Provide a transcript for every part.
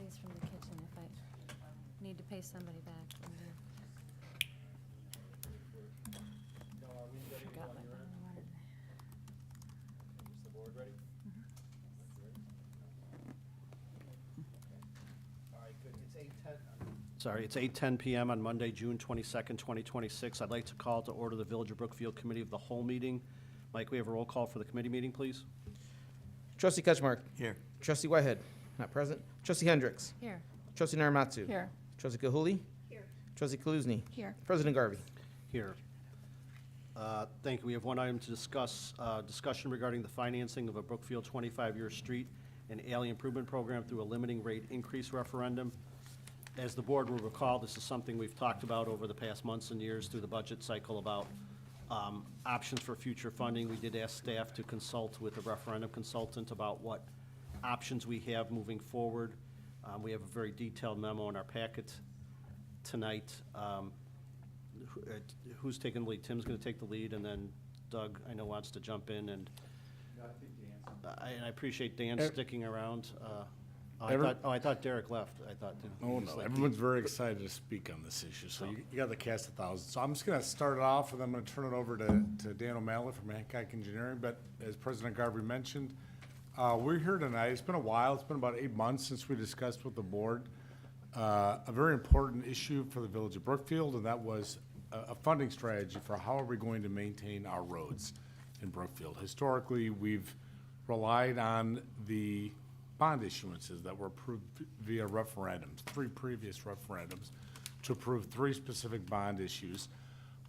these from the kitchen if I need to pay somebody back. Forgot my bottle of water. Is the board ready? All right, good. It's 8:10. Sorry, it's 8:10 p.m. on Monday, June 22nd, 2026. I'd like to call to order the Village of Brookfield Committee of the Whole meeting. Mike, we have a roll call for the committee meeting, please. Trustee Ketchmark. Here. Trustee Whitehead. Not present. Trustee Hendricks. Here. Trustee Naramatsu. Here. Trustee Kahuli. Here. Trustee Kaluzny. Here. President Garvey. Here. Thank you. We have one item to discuss, discussion regarding the financing of a Brookfield 25-year street and alley improvement program through a limiting rate increase referendum. As the board will recall, this is something we've talked about over the past months and years through the budget cycle about options for future funding. We did ask staff to consult with a referendum consultant about what options we have moving forward. We have a very detailed memo in our packet tonight. Who's taking the lead? Tim's going to take the lead, and then Doug, I know, wants to jump in, and I appreciate Dan sticking around. I thought Derek left. I thought. Oh, no, everyone's very excited to speak on this issue, so you got the cast of thousands. So I'm just gonna start it off, and then I'm gonna turn it over to Dan O'Malley from Hancock Engineering, but as President Garvey mentioned, we're here tonight. It's been a while. It's been about 8 months since we discussed with the board a very important issue for the Village of Brookfield, and that was a funding strategy for how are we going to maintain our roads in Brookfield. Historically, we've relied on the bond issuances that were approved via referendums, 3 previous referendums, to approve 3 specific bond issues,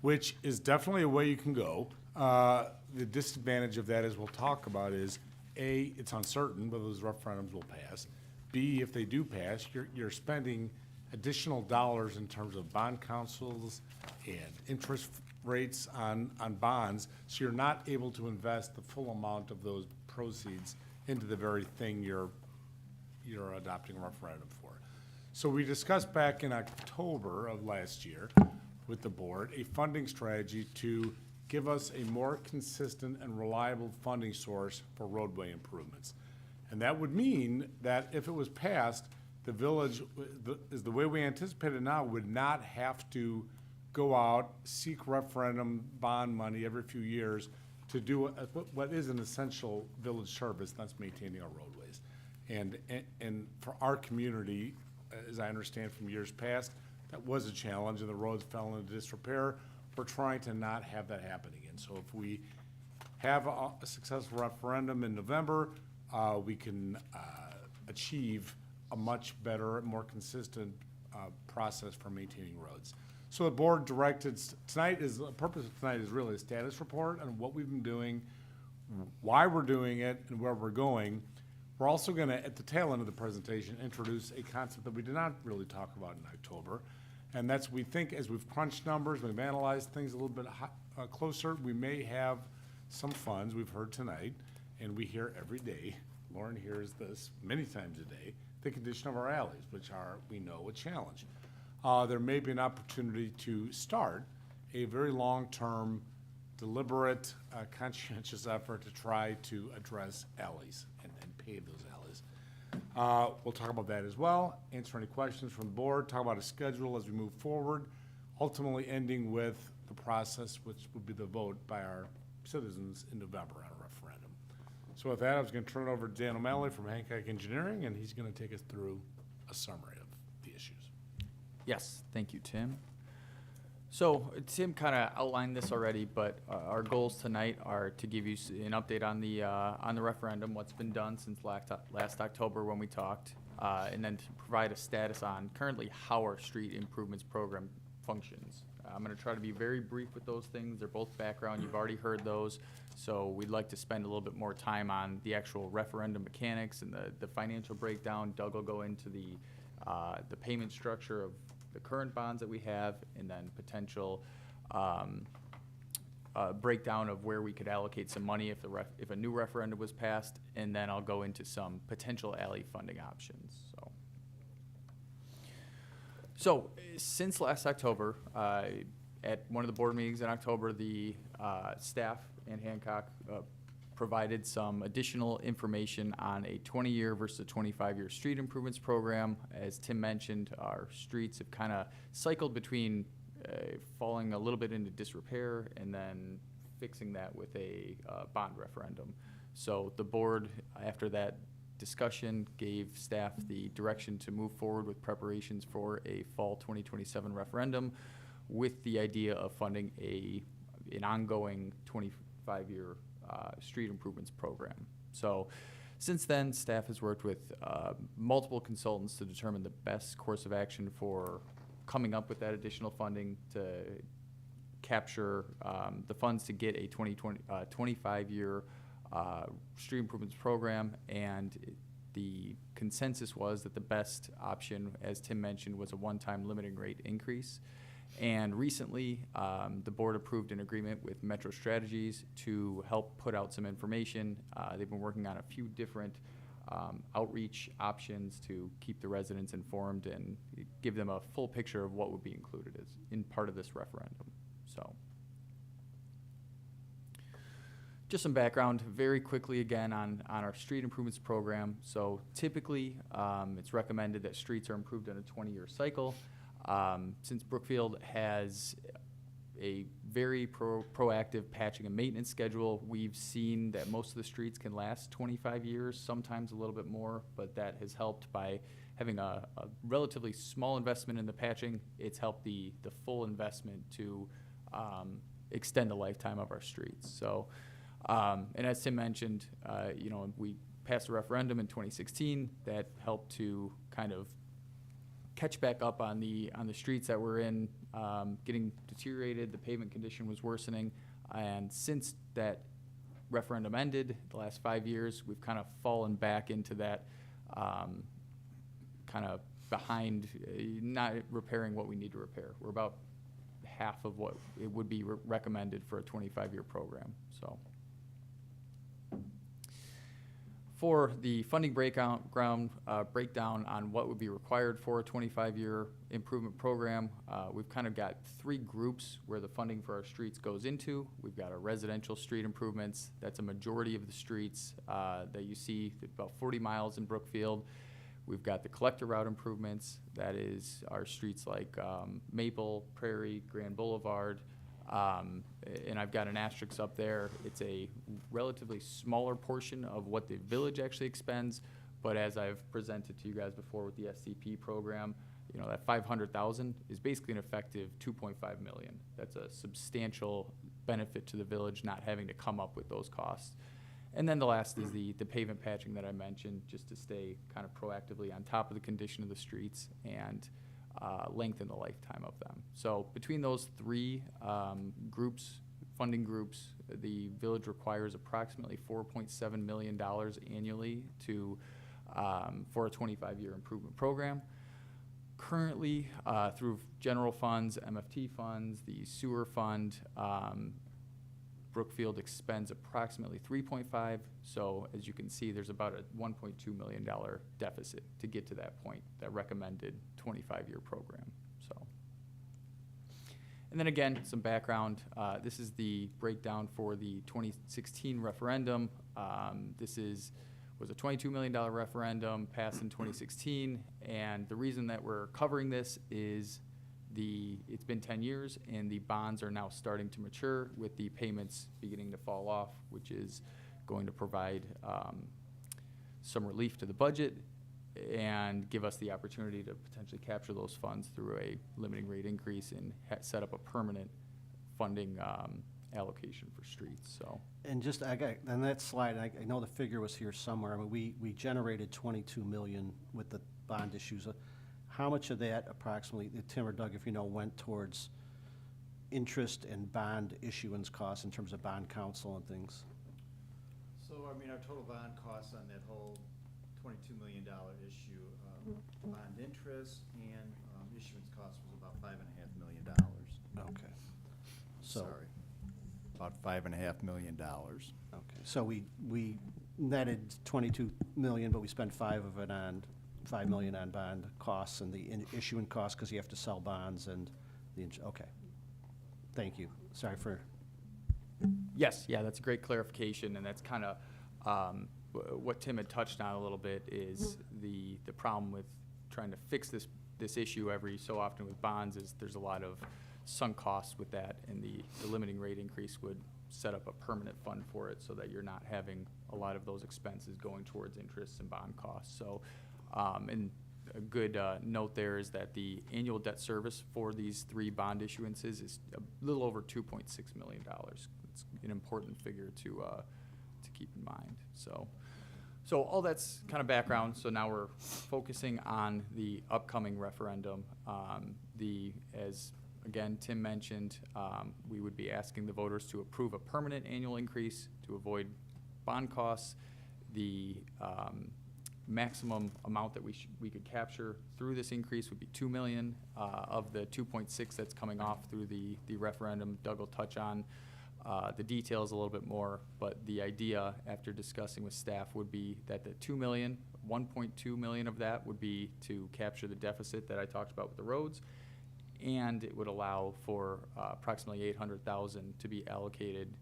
which is definitely a way you can go. The disadvantage of that, as we'll talk about, is A, it's uncertain whether those referendums will pass. B, if they do pass, you're spending additional dollars in terms of bond councils and interest rates on bonds, so you're not able to invest the full amount of those proceeds into the very thing you're adopting a referendum for. So we discussed back in October of last year with the board a funding strategy to give us a more consistent and reliable funding source for roadway improvements. And that would mean that if it was passed, the village, is the way we anticipate it now, would not have to go out, seek referendum bond money every few years to do what is an essential village service, that's maintaining our roadways. And for our community, as I understand from years past, that was a challenge and the roads fell into disrepair. We're trying to not have that happen again. So if we have a successful referendum in November, we can achieve a much better, more consistent process for maintaining roads. So the board directed the purpose of tonight is really a status report on what we've been doing, why we're doing it, and where we're going. We're also going to, at the tail end of the presentation, introduce a concept that we did not really talk about in October, and that's, we think, as we've crunched numbers, we've analyzed things a little bit closer, we may have some funds, we've heard tonight, and we hear every day, Lauren hears this many times a day, the condition of our alleys, which are, we know, a challenge. There may be an opportunity to start a very long-term, deliberate, conscientious effort to try to address alleys and pave those alleys. We'll talk about that as well, answer any questions from the board, talk about a schedule as we move forward, ultimately ending with the process, which would be the vote by our citizens in November on a referendum. So with that, I was going to turn it over to Dan O'Malley from Hancock Engineering, and he's going to take us through a summary of the issues. Yes, thank you, Tim. So Tim kind of outlined this already, but our goals tonight are to give you an update on the referendum, what's been done since last October when we talked, and then to provide a status on currently how our street improvements program functions. I'm going to try to be very brief with those things. They're both background. You've already heard those. So we'd like to spend a little bit more time on the actual referendum mechanics and the financial breakdown. Doug will go into the payment structure of the current bonds that we have, and then potential breakdown of where we could allocate some money if a new referendum was passed, and then I'll go into some potential alley funding options. So since last October, at one of the board meetings in October, the staff and Hancock provided some additional information on a 20-year versus a 25-year street improvements program. As Tim mentioned, our streets have kind of cycled between falling a little bit into disrepair and then fixing that with a bond referendum. So the board, after that discussion, gave staff the direction to move forward with preparations for a fall 2027 referendum with the idea of funding an ongoing 25-year street improvements program. So since then, staff has worked with multiple consultants to determine the best course of action for coming up with that additional funding to capture the funds to get a 25-year street improvements program. And the consensus was that the best option, as Tim mentioned, was a one-time limiting rate increase. And recently, the board approved an agreement with Metro Strategies to help put out some information. They've been working on a few different outreach options to keep the residents informed and give them a full picture of what would be included as in part of this referendum. So, just some background very quickly again on our street improvements program. So typically, it's recommended that streets are improved in a 20-year cycle. Since Brookfield has a very proactive patching and maintenance schedule, we've seen that most of the streets can last 25 years, sometimes a little bit more, but that has helped by having a relatively small investment in the patching. It's helped the full investment to extend the lifetime of our streets. So, and as Tim mentioned, we passed a referendum in 2016 that helped to kind of catch back up on the streets that were in getting deteriorated. The pavement condition was worsening, and since that referendum ended, the last 5 years, we've kind of fallen back into that kind of behind, not repairing what we need to repair. We're about half of what it would be recommended for a 25-year program. So, for the funding breakdown on what would be required for a 25-year improvement program, we've kind of got three groups where the funding for our streets goes into. We've got our residential street improvements. That's a majority of the streets that you see, about 40 miles in Brookfield. We've got the collector route improvements. That is our streets like Maple, Prairie, Grand Boulevard. And I've got an asterisk up there. It's a relatively smaller portion of what the village actually expends, but as I've presented to you guys before with the SCP program, that 500,000 is basically an effective 2.5 million. That's a substantial benefit to the village not having to come up with those costs. And then the last is the pavement patching that I mentioned, just to stay kind of proactively on top of the condition of the streets and lengthen the lifetime of them. So between those three funding groups, the village requires approximately $4.7 million annually for a 25-year improvement program. Currently, through general funds, MFT funds, the sewer fund, Brookfield expends approximately 3.5. So as you can see, there's about a $1.2 million deficit to get to that point, that recommended 25-year program. So, and then again, some background. This is the breakdown for the 2016 referendum. This was a $22 million referendum passed in 2016, and the reason that we're covering this is it's been 10 years, and the bonds are now starting to mature with the payments beginning to fall off, which is going to provide some relief to the budget and give us the opportunity to potentially capture those funds through a limiting rate increase and set up a permanent funding allocation for streets. So, And just, on that slide, I know the figure was here somewhere. I mean, we generated 22 million with the bond issues. How much of that approximately, Tim or Doug, if you know, went towards interest and bond issuance costs in terms of bond counsel and things? So, I mean, our total bond costs on that whole $22 million issue, bond interest and issuance costs was about $5.5 million. Okay. So, Sorry, about $5.5 million. okay, so we netted 22 million, but we spent 5 million on bond costs and the issuing costs because you have to sell bonds and okay. Thank you. Sorry for Yes, yeah, that's a great clarification, and that's kind of what Tim had touched on a little bit is the problem with trying to fix this issue every so often with bonds is there's a lot of sunk costs with that, and the limiting rate increase would set up a permanent fund for it so that you're not having a lot of those expenses going towards interest and bond costs. So, and a good note there is that the annual debt service for these 3 bond issuances is a little over $2.6 million. It's an important figure to keep in mind. So all that's kind of background. So now we're focusing on the upcoming referendum. As again, Tim mentioned, we would be asking the voters to approve a permanent annual increase to avoid bond costs. The maximum amount that we could capture through this increase would be $2 million of the 2.6 that's coming off through the referendum. Doug will touch on the details a little bit more, but the idea after discussing with staff would be that the 2 million, 1.2 million of that would be to capture the deficit that I talked about with the roads, and it would allow for approximately 800,000 to be allocated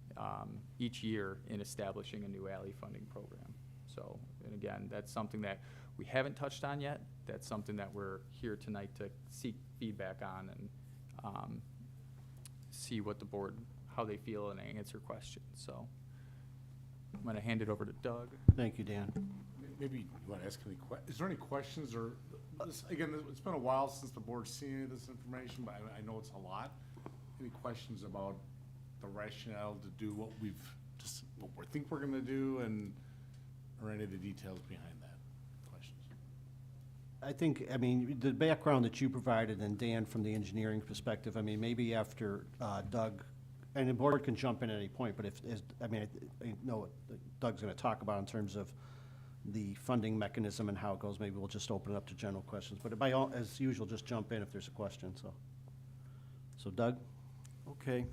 each year in establishing a new alley funding program. So, and again, that's something that we haven't touched on yet. That's something that we're here tonight to seek feedback on and see what the board, how they feel, and answer questions. So I'm going to hand it over to Doug. Thank you, Dan. Maybe you want to ask any is there any questions or, again, it's been a while since the board's seen any of this information, but I know it's a lot. Any questions about the rationale to do what we think we're going to do or any of the details behind that? Questions? I think, I mean, the background that you provided and Dan from the engineering perspective, I mean, maybe after Doug, and the board can jump in at any point, but I know what Doug's going to talk about in terms of the funding mechanism and how it goes. Maybe we'll just open it up to general questions, but by all, as usual, just jump in if there's a question, So Doug? Okay,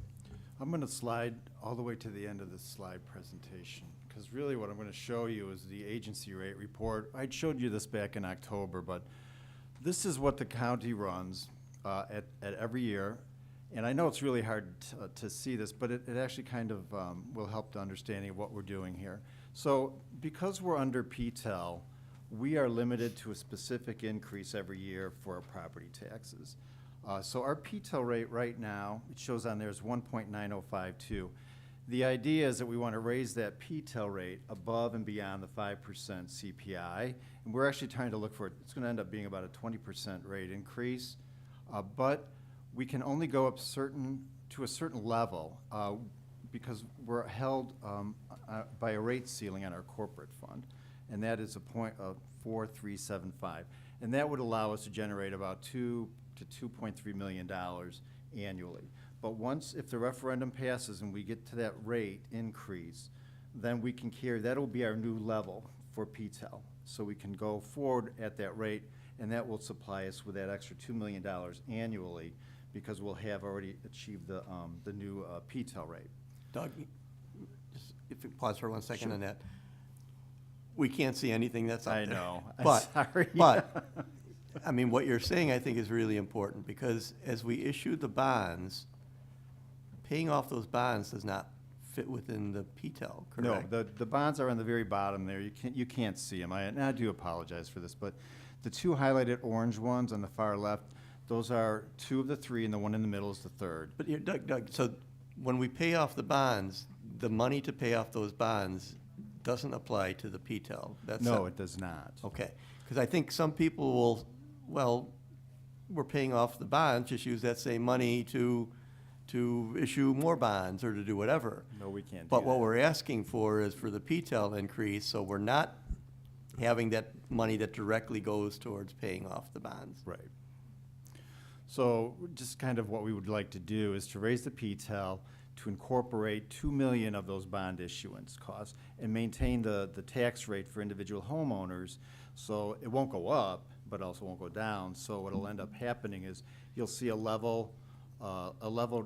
I'm going to slide all the way to the end of this slide presentation, because really what I'm going to show you is the agency rate report. I showed you this back in October, but this is what the county runs at every year. And I know it's really hard to see this, but it actually kind of will help the understanding of what we're doing here. So because we're under PTEL, we are limited to a specific increase every year for our property taxes. So our PTEL rate right now, it shows on there is 1.9052. The idea is that we want to raise that PTEL rate above and beyond the 5% CPI. And we're actually trying to look for, it's going to end up being about a 20% rate increase. But we can only go up to a certain level because we're held by a rate ceiling on our corporate fund, and that is a point of 4,375, and that would allow us to generate about $2 to $2.3 million annually. But if the referendum passes and we get to that rate increase, then we can carry, that'll be our new level for PTEL. So we can go forward at that rate, and that will supply us with that extra $2 million annually, because we'll have already achieved the new PTEL rate. Doug, just if you pause for 1 second on that. We can't see anything that's up there. I know. But, I'm sorry. But, I mean, what you're saying I think is really important, because as we issue the bonds, paying off those bonds does not fit within the PTEL, correct? No, the bonds are on the very bottom there. You can't see them. And I do apologize for this, but the 2 highlighted orange ones on the far left, those are 2 of the 3, and the one in the middle is the 3rd. But here, Doug, so when we pay off the bonds, the money to pay off those bonds doesn't apply to the PTEL. No, it does not. Okay, because I think some people will, well, we're paying off the bonds, just use that same money to issue more bonds or to do whatever. No, we can't do But what that. we're asking for is for the PTEL increase, so we're not having that money that directly goes towards paying off the bonds. Right. So just kind of what we would like to do is to raise the PTEL to incorporate 2 million of those bond issuance costs and maintain the tax rate for individual homeowners, so it won't go up, but also won't go down. So what'll end up happening is you'll see a level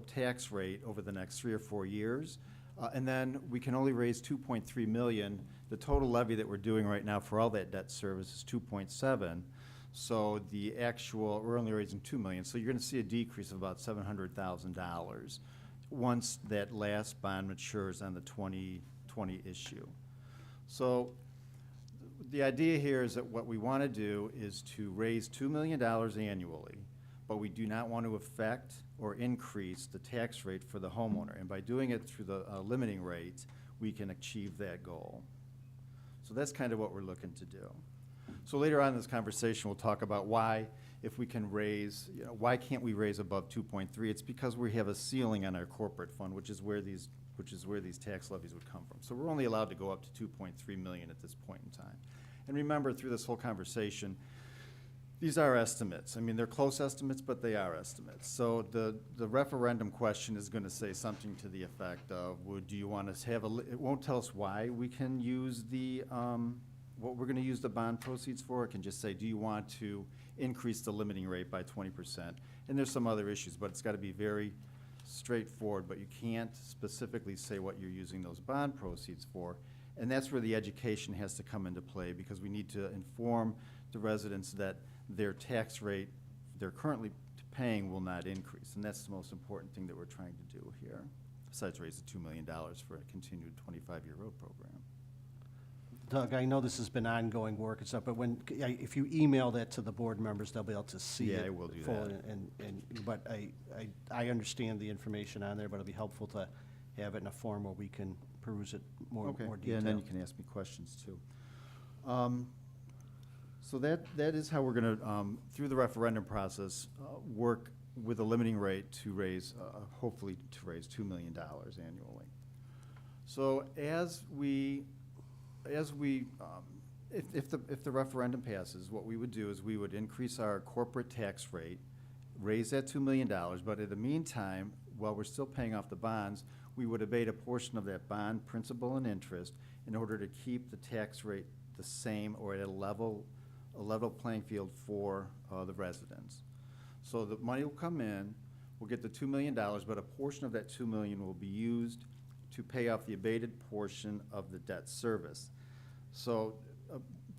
tax rate over the next 3 or 4 years, and then we can only raise 2.3 million. The total levy that we're doing right now for all that debt service is 2.7. So we're only raising 2 million. So you're going to see a decrease of about $700,000 once that last bond matures on the 2020 issue. So the idea here is that what we want to do is to raise $2 million annually, but we do not want to affect or increase the tax rate for the homeowner. And by doing it through the limiting rate, we can achieve that goal. So that's kind of what we're looking to do. So later on in this conversation, we'll talk about why, if we can raise, why can't we raise above 2.3? It's because we have a ceiling on our corporate fund, which is where these tax levies would come from. So we're only allowed to go up to 2.3 million at this point in time. And remember, through this whole conversation, these are estimates. I mean, they're close estimates, but they are estimates. So the referendum question is going to say something to the effect of, do you want us to have it won't tell us why we can use what we're going to use the bond proceeds for. It can just say, do you want to increase the limiting rate by 20%? And there's some other issues, but it's got to be very straightforward, but you can't specifically say what you're using those bond proceeds for. And that's where the education has to come into play, because we need to inform the residents that their tax rate they're currently paying will not increase. And that's the most important thing that we're trying to do here, besides raise the $2 million for a continued 25-year road program. Doug, I know this has been ongoing work and stuff, but if you email that to the board members, they'll be able to see it. Yeah, I will do fully. that. But I understand the information on there, but it'll be helpful to have it in a form where we can peruse it more detail. Yeah, and then you can ask me questions too. So that is how we're going to, through the referendum process, work with a limiting rate to raise, hopefully to raise $2 million annually. So if the referendum passes, what we would do is we would increase our corporate tax rate, raise that $2 million, but in the meantime, while we're still paying off the bonds, we would abate a portion of that bond principal and interest in order to keep the tax rate the same or at a level playing field for the residents. So the money will come in, we'll get the $2 million, but a portion of that $2 million will be used to pay off the abated portion of the debt service. So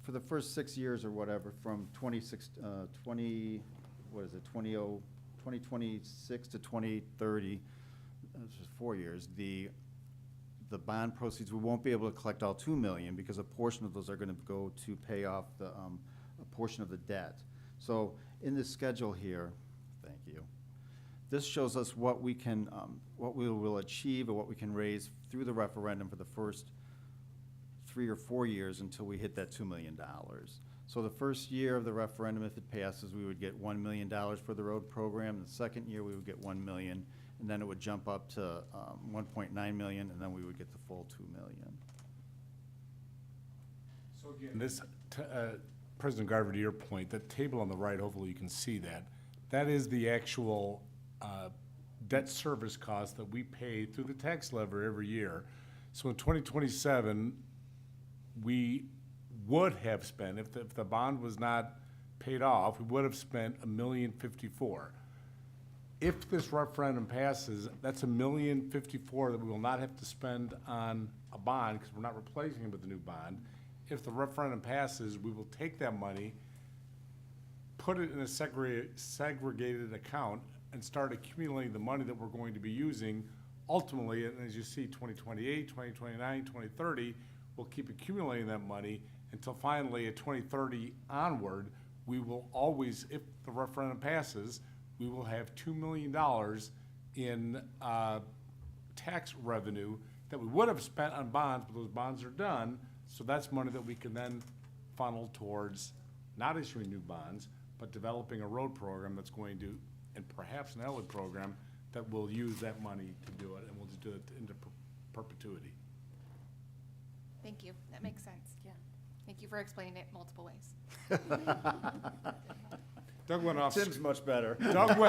for the first 6 years or whatever, from 2026 to 2030, this is 4 years, the bond proceeds, we won't be able to collect all $2 million because a portion of those are going to go to pay off a portion of the debt. So in this schedule here, thank you, this shows us what we can, what we will achieve or what we can raise through the referendum for the first 3 or 4 years until we hit that $2 million. So the first year of the referendum, if it passes, we would get $1 million for the road program. The second year, we would get $1 million, and then it would jump up to 1.9 million, and then we would get the full $2 million. So again, this, President Garver, to your point, that table on the right, hopefully you can see that. That is the actual debt service cost that we pay through the tax levy every year. So in 2027, we would have spent, if the bond was not paid off, we would have spent $1,054,000. If this referendum passes, that's $1,054,000 that we will not have to spend on a bond because we're not replacing it with a new bond. If the referendum passes, we will take that money, put it in a segregated account, and start accumulating the money that we're going to be using. Ultimately, and as you see, 2028, 2029, 2030, we'll keep accumulating that money until finally at 2030 onward, we will always, if the referendum passes, we will have $2 million in tax revenue that we would have spent on bonds, but those bonds are done. So that's money that we can then funnel towards not issuing new bonds, but developing a road program that's going to, and perhaps an LE program that will use that money to do it, and we'll just do it into perpetuity. Thank you. That makes sense. Yeah. Thank you for explaining it multiple ways. Doug went off. Tim's much better. Doug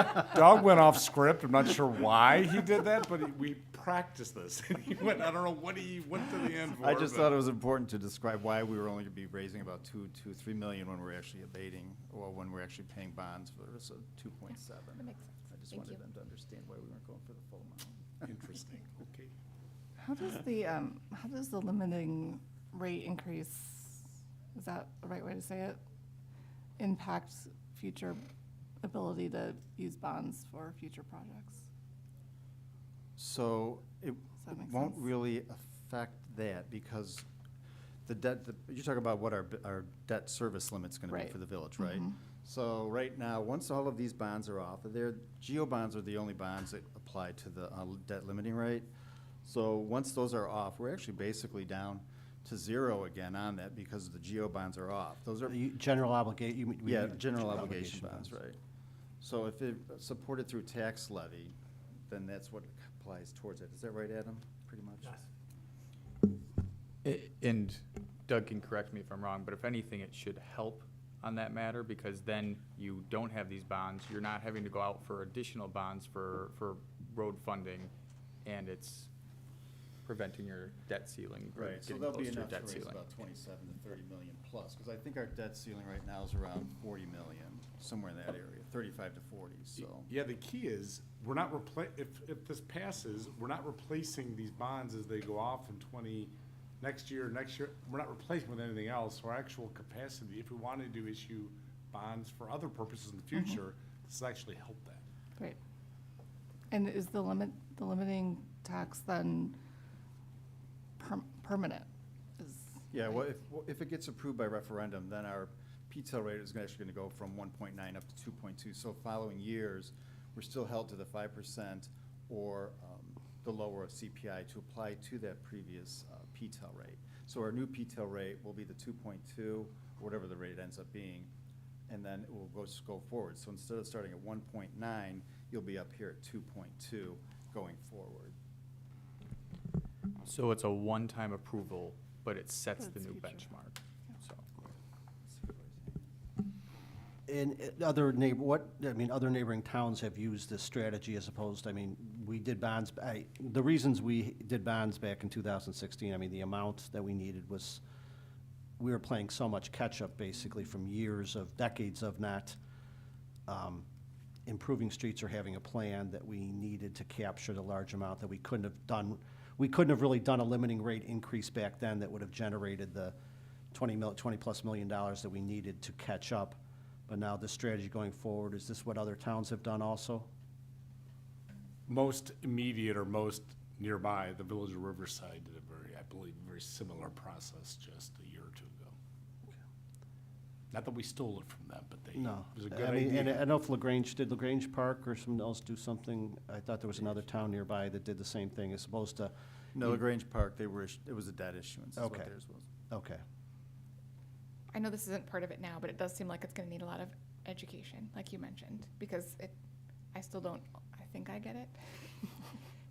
went off script. I'm not sure why he did that, but we practiced this. He went. I don't know what he went to the end for. I just thought it was important to describe why we were only going to be raising about $3 million when we're actually abating, or when we're actually paying bonds for 2.7. That makes sense. I just Thank wanted you. them to understand why we weren't going for the full amount. Interesting. Okay. How does the limiting rate increase, is that the right way to say it, impact future ability to use bonds for future projects? So it that make won't sense? really affect that because the debt, you're talking about what our debt service limit's gonna be Right. for the village, right? Mhm. So right now, once all of these bonds are off, GO bonds are the only bonds that apply to the debt limiting rate. So once those are off, we're actually basically down to zero again on that because the GO bonds are off. Those are, General obligation. yeah, general obligation bonds, right. So if it's supported through tax levy, then that's what applies towards it. Is that right, Adam? Pretty much? And Doug can correct me if I'm wrong, but if anything, it should help on that matter, because then you don't have these bonds, you're not having to go out for additional bonds for road funding, and it's preventing your debt ceiling, or Right, so getting there'll be close to your enough to debt raise ceiling. about 27 to 30 million plus, because I think our debt ceiling right now is around 40 million, somewhere in that area, 35 to 40, so. Yeah, the key is, we're not if this passes, we're not replacing these bonds as they go off in next year, we're not replacing with anything else. So our actual capacity, if we wanted to issue bonds for other purposes in the future, this will actually help that. Great. And is the limiting tax then permanent? Yeah, well, if it gets approved by referendum, then our PTEL rate is actually gonna go from 1.9 up to 2.2. So following years, we're still held to the 5% or the lower of CPI to apply to that previous PTEL rate. So our new PTEL rate will be the 2.2, whatever the rate ends up being, and then it will just go forward. So instead of starting at 1.9, you'll be up here at 2.2 going forward. So it's a one-time approval, but it sets But the it's new future. benchmark, so. And other neighboring towns have used this strategy as opposed, we did bonds, the reasons we did bonds back in 2016, the amount that we needed was, we were playing so much catch-up basically from decades of not improving streets or having a plan that we needed to capture the large amount that we couldn't have done. We couldn't have really done a limiting rate increase back then that would have generated the $20+ million that we needed to catch up. But now this strategy going forward, is this what other towns have done also? Most immediate or most nearby, the village of Riverside did I believe, very similar process just a year or two ago. Not that we stole it from them, but No. it was a good idea. And I know if did LaGrange Park or someone else do something? I thought there was another town nearby that did the same thing. It's supposed to. No, LaGrange Park, it was a debt issuance, is what Okay. theirs was. Okay. I know this isn't part of it now, but it does seem like it's gonna need a lot of education, like you mentioned, because I still don't, I think I get it.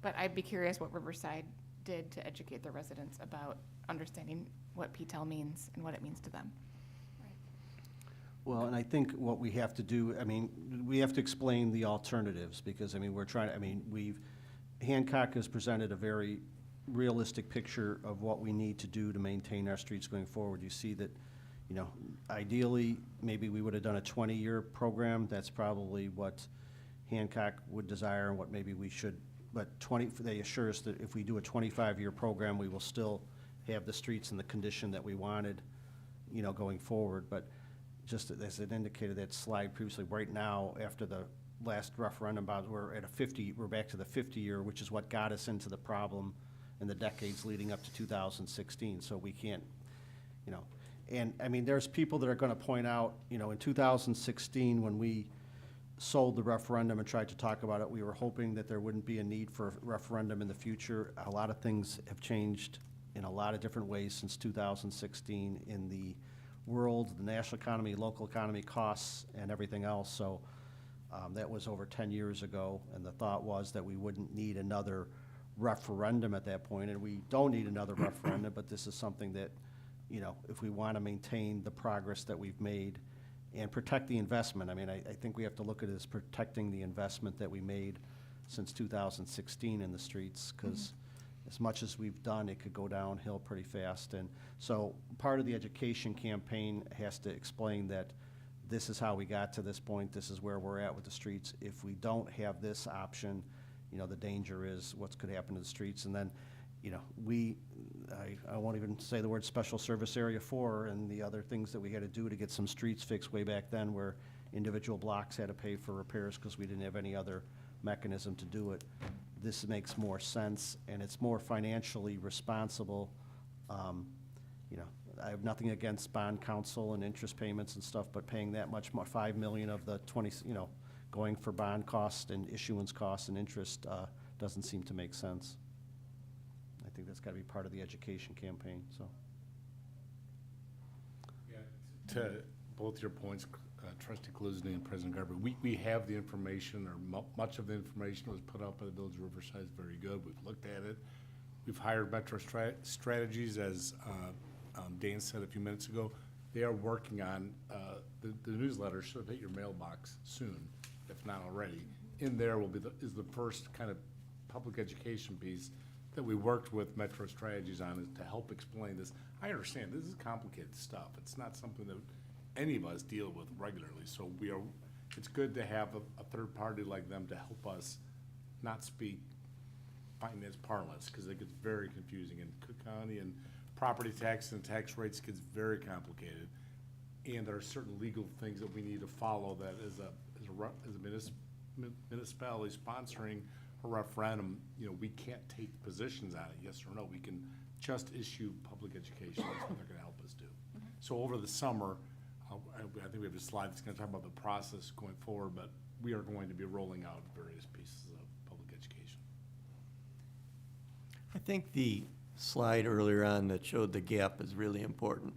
But I'd be curious what Riverside did to educate their residents about understanding what PTEL means and what it means to them. Well, and I think what we have to do, we have to explain the alternatives, because, Hancock has presented a very realistic picture of what we need to do to maintain our streets going forward. You see that, ideally, maybe we would have done a 20-year program. That's probably what Hancock would desire and what maybe we should, but they assure us that if we do a 25-year program, we will still have the streets in the condition that we wanted, going forward. But just as it indicated that slide previously, right now, after the last referendum, we're back to the 50-year, which is what got us into the problem in the decades leading up to 2016. So we can't, and there's people that are gonna point out, in 2016, when we sold the referendum and tried to talk about it, we were hoping that there wouldn't be a need for a referendum in the future. A lot of things have changed in a lot of different ways since 2016 in the world, the national economy, local economy, costs, and everything else. So that was over 10 years ago, and the thought was that we wouldn't need another referendum at that point, and we don't need another referendum, but this is something that, if we want to maintain the progress that we've made and protect the investment, I think we have to look at it as protecting the investment that we made since 2016 in the streets, because as much as we've done, it could go downhill pretty fast. And so part of the education campaign has to explain that this is how we got to this point, this is where we're at with the streets. If we don't have this option, the danger is what could happen to the streets. And then, I won't even say the word Special Service Area 4 and the other things that we had to do to get some streets fixed way back then where, individual blocks had to pay for repairs because we didn't have any other mechanism to do it. This makes more sense, and it's more financially responsible. You know, I have nothing against bond counsel and interest payments and stuff, but paying that much more, 5 million of the 20, you know, going for bond cost and issuance costs and interest, doesn't seem to make sense. I think that's gotta be part of the education campaign, so. To both your points, Trustee Kaluzny and President Garber, we have the information, or much of the information was put out by the Village of Riverside, is very good. We've looked at it. We've hired Metro Strategies, as Dan said a few minutes ago. They are working on, the newsletter should have hit your mailbox soon, if not already. In there will be is the first kind of public education piece that we worked with Metro Strategies on, is to help explain this. I understand, this is complicated stuff. It's not something that any of us deal with regularly, so it's good to have a third party like them to help us not speak finance parlance, because it gets very confusing in Cook County, and property tax and tax rates gets very complicated. And there are certain legal things that we need to follow, that as a municipality sponsoring a referendum, you know, we can't take positions on it, yes or no. We can just issue public education. That's what they're gonna help us do. So over the summer, I think we have a slide that's gonna talk about the process going forward, but we are going to be rolling out various pieces of public education. I think the slide earlier on that showed the gap is really important,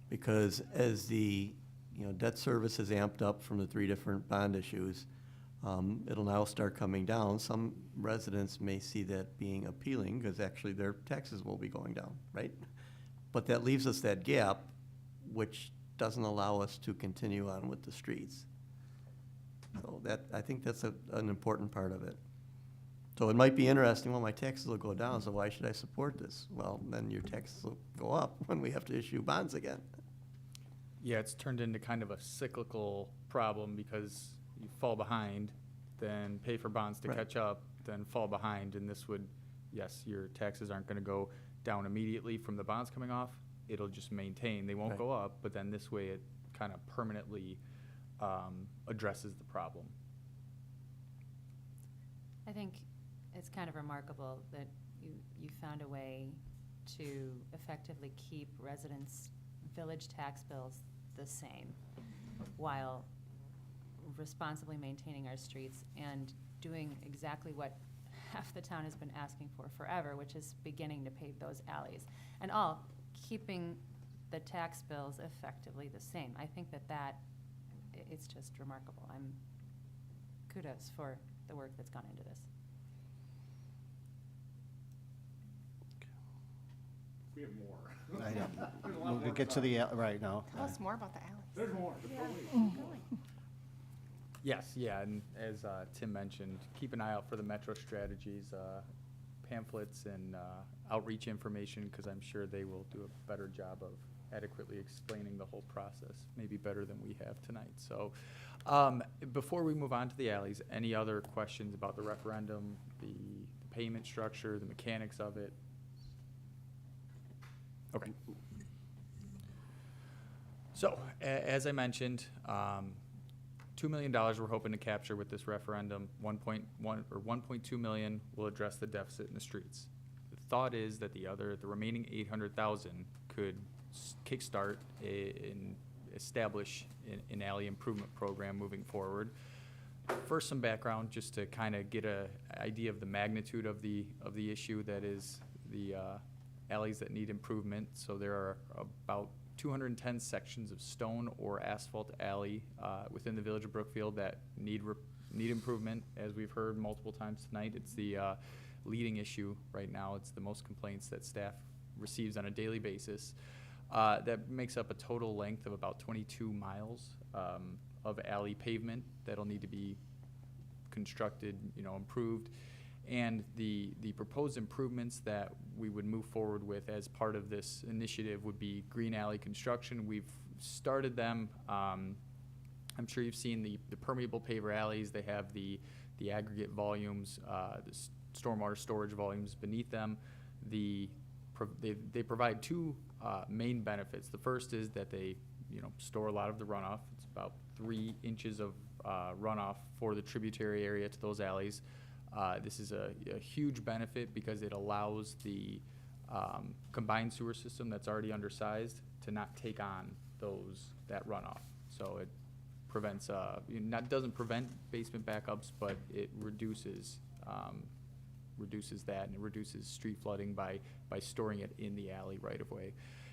because as the, you know, debt service is amped up from the 3 different bond issues, it'll now start coming down. Some residents may see that being appealing, because actually their taxes will be going down, right? But that leaves us that gap, which doesn't allow us to continue on with the streets. So I think that's an important part of it. So it might be interesting, well, my taxes will go down, so why should I support this? Well, then your taxes will go up when we have to issue bonds again. Yeah, it's turned into kind of a cyclical problem, because you fall behind, then pay for bonds to Right. catch up, then fall behind, and this would, yes, your taxes aren't gonna go down immediately from the bonds coming off. It'll just maintain, they won't Right. go up, but then this way it kind of permanently addresses the problem. I think it's kind of remarkable that you found a way to effectively keep residents' village tax bills the same, while responsibly maintaining our streets and doing exactly what half the town has been asking for forever, which is beginning to pave those alleys. And all, keeping the tax bills effectively the same. I think it's just remarkable. Kudos for the work that's gone into this. We have more. I know. We'll get to the, right now. Tell us more about the alleys. There's more. Yes, yeah, and as Tim mentioned, keep an eye out for the Metro Strategies pamphlets and outreach information, because I'm sure they will do a better job of adequately explaining the whole process, maybe better than we have tonight. So before we move on to the alleys, any other questions about the referendum, the payment structure, the mechanics of it? Okay. So, as I mentioned, $2 million we're hoping to capture with this referendum. 1.2 million will address the deficit in the streets. The thought is that the remaining 800,000 could kickstart and establish an alley improvement program moving forward. First, some background, just to kind of get an idea of the magnitude of the issue that is the alleys that need improvement. So there are about 210 sections of stone or asphalt alley within the village of Brookfield that need improvement. As we've heard multiple times tonight, it's the leading issue right now. It's the most complaints that staff receives on a daily basis. That makes up a total length of about 22 miles of alley pavement that'll need to be constructed, improved. And the proposed improvements that we would move forward with as part of this initiative would be green alley construction. We've started them. I'm sure you've seen the permeable paver alleys. They have the aggregate volumes, the stormwater storage volumes beneath them. They provide two main benefits. The first is that they store a lot of the runoff. It's about 3 inches of runoff for the tributary area to those alleys. This is a huge benefit because it allows the combined sewer system that's already undersized to not take on that runoff. So it prevents, doesn't prevent basement backups, but it reduces that, and it reduces street flooding by storing it in the alley right of way.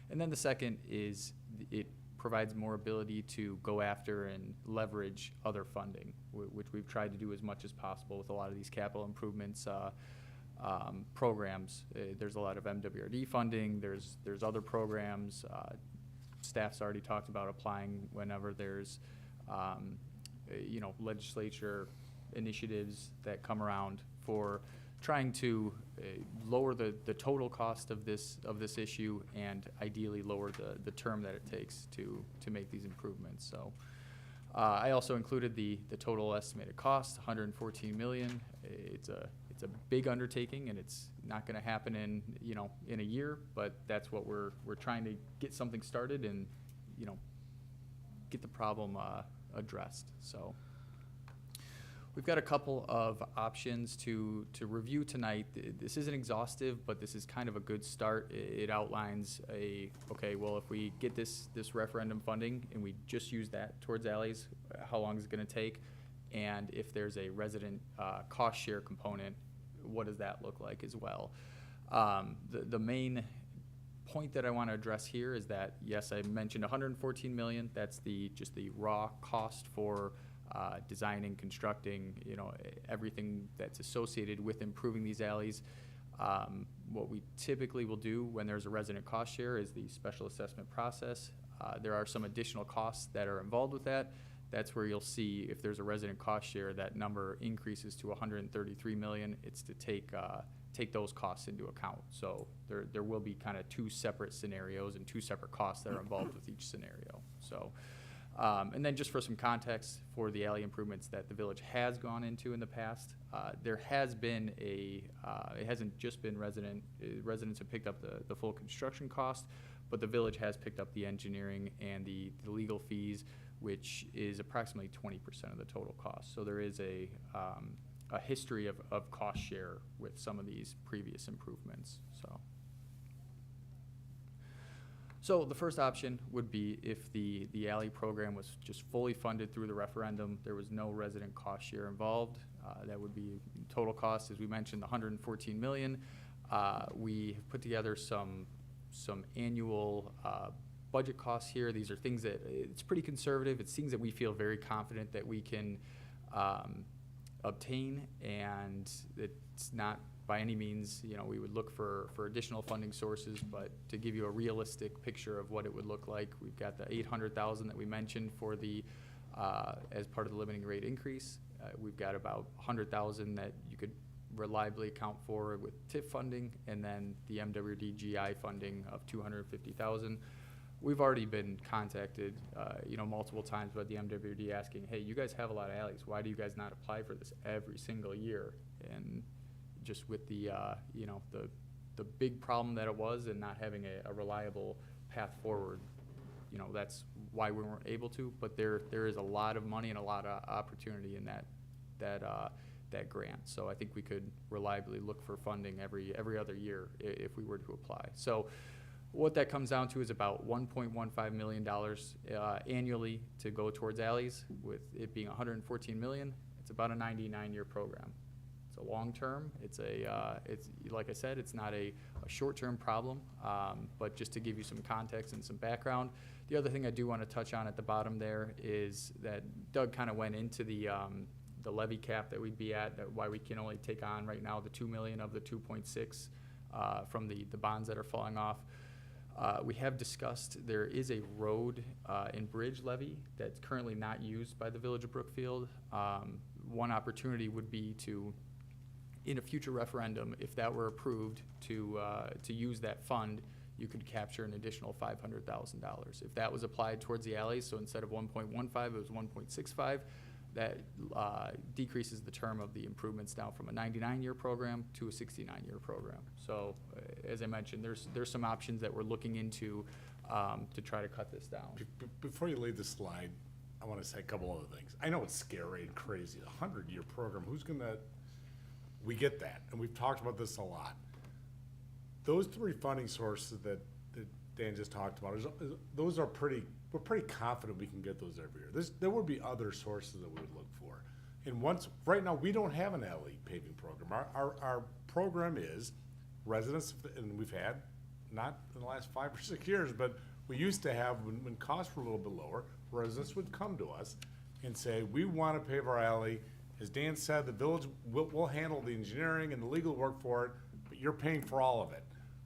And then the second is it provides more ability to go after and leverage other funding, which we've tried to do as much as possible with a lot of these capital improvements programs. There's a lot of MWRD funding. There's other programs. Staff's already talked about applying whenever there's legislature initiatives that come around for trying to lower the total cost of this issue and ideally lower the term that it takes to make these improvements. So I also included the total estimated cost, $114 million. It's a big undertaking, and it's not going to happen in a year, but that's what we're trying to get something started and get the problem addressed. So we've got a couple of options to review tonight. This isn't exhaustive, but this is kind of a good start. It outlines well, if we get this referendum funding and we just use that towards alleys, how long is it going to take? And if there's a resident cost share component, what does that look like as well? The main point that I want to address here is that, yes, I mentioned $114 million. That's just the raw cost for designing, constructing, everything that's associated with improving these alleys. What we typically will do when there's a resident cost share is the special assessment process. There are some additional costs that are involved with that. That's where you'll see if there's a resident cost share, that number increases to $133 million. It's to take those costs into account. So there will be kind of 2 separate scenarios and 2 separate costs that are involved with each scenario. So. And then just for some context for the alley improvements that the village has gone into in the past, there has been it hasn't just been residents have picked up the full construction cost, but the village has picked up the engineering and the legal fees, which is approximately 20% of the total cost. So there is a history of cost share with some of these previous improvements. So the first option would be if the alley program was just fully funded through the referendum, there was no resident cost share involved. That would be total cost, as we mentioned, $114 million. We have put together some annual budget costs here. These are things that, it's pretty conservative. It's things that we feel very confident that we can obtain, and it's not by any means, we would look for additional funding sources, but to give you a realistic picture of what it would look like, we've got the $800,000 that we mentioned for the as part of the limiting rate increase. We've got about $100,000 that you could reliably account for with TIF funding, and then the MWD-GI funding of $250,000. We've already been contacted, multiple times by the MWD asking, hey, you guys have a lot of alleys. Why do you guys not apply for this every single year? And just with the big problem that it was and not having a reliable path forward, that's why we weren't able to. But there is a lot of money and a lot of opportunity in that grant. So I think we could reliably look for funding every other year if we were to apply. So what that comes down to is about $1.15 million annually to go towards alleys, with it being $114 million. It's about a 99-year program. It's a long term. It's like I said, it's not a short-term problem, but just to give you some context and some background. The other thing I do want to touch on at the bottom there is that Doug kind of went into the levy cap that we'd be at, that why we can only take on right now the $2 million of the 2.6 from the bonds that are falling off. We have discussed there is a road and bridge levy that's currently not used by the Village of Brookfield. One opportunity would be to, in a future referendum, if that were approved, to use that fund, you could capture an additional $500,000. If that was applied towards the alleys, so instead of 1.15, it was 1.65, that decreases the term of the improvements down from a 99-year program to a 69-year program. So, as I mentioned, there's some options that we're looking into to try to cut this down. Before you leave the slide, I want to say a couple other things. I know it's scary and crazy, a 100-year program, we get that, and we've talked about this a lot. Those three funding sources that Dan just talked about, those are we're pretty confident we can get those every year. There would be other sources that we would look for. And right now, we don't have an alley paving program. Our program is residents, and we've had, not in the last 5 or 6 years, but we used to have, when costs were a little bit lower, residents would come to us and say, we want to pave our alley. As Dan said, the village will handle the engineering and the legal work for it, but you're paying for all of it.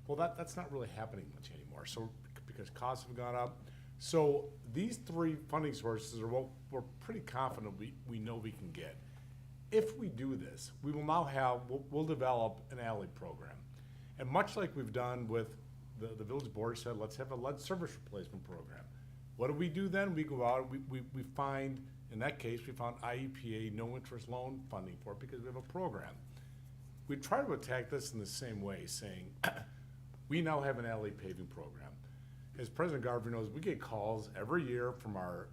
Well, that's not really happening much anymore, so, because costs have gone up. So these three funding sources are what we're pretty confident we know we can get. If we do this, we will now we'll develop an alley program. And much like we've done with the village board said, let's have a lead service replacement program. What do we do then? We go out, we find, in that case, we found IEPA no interest loan funding for it because we have a program. We try to attack this in the same way, saying, we now have an alley paving program. As President Garvey knows, we get calls every year from our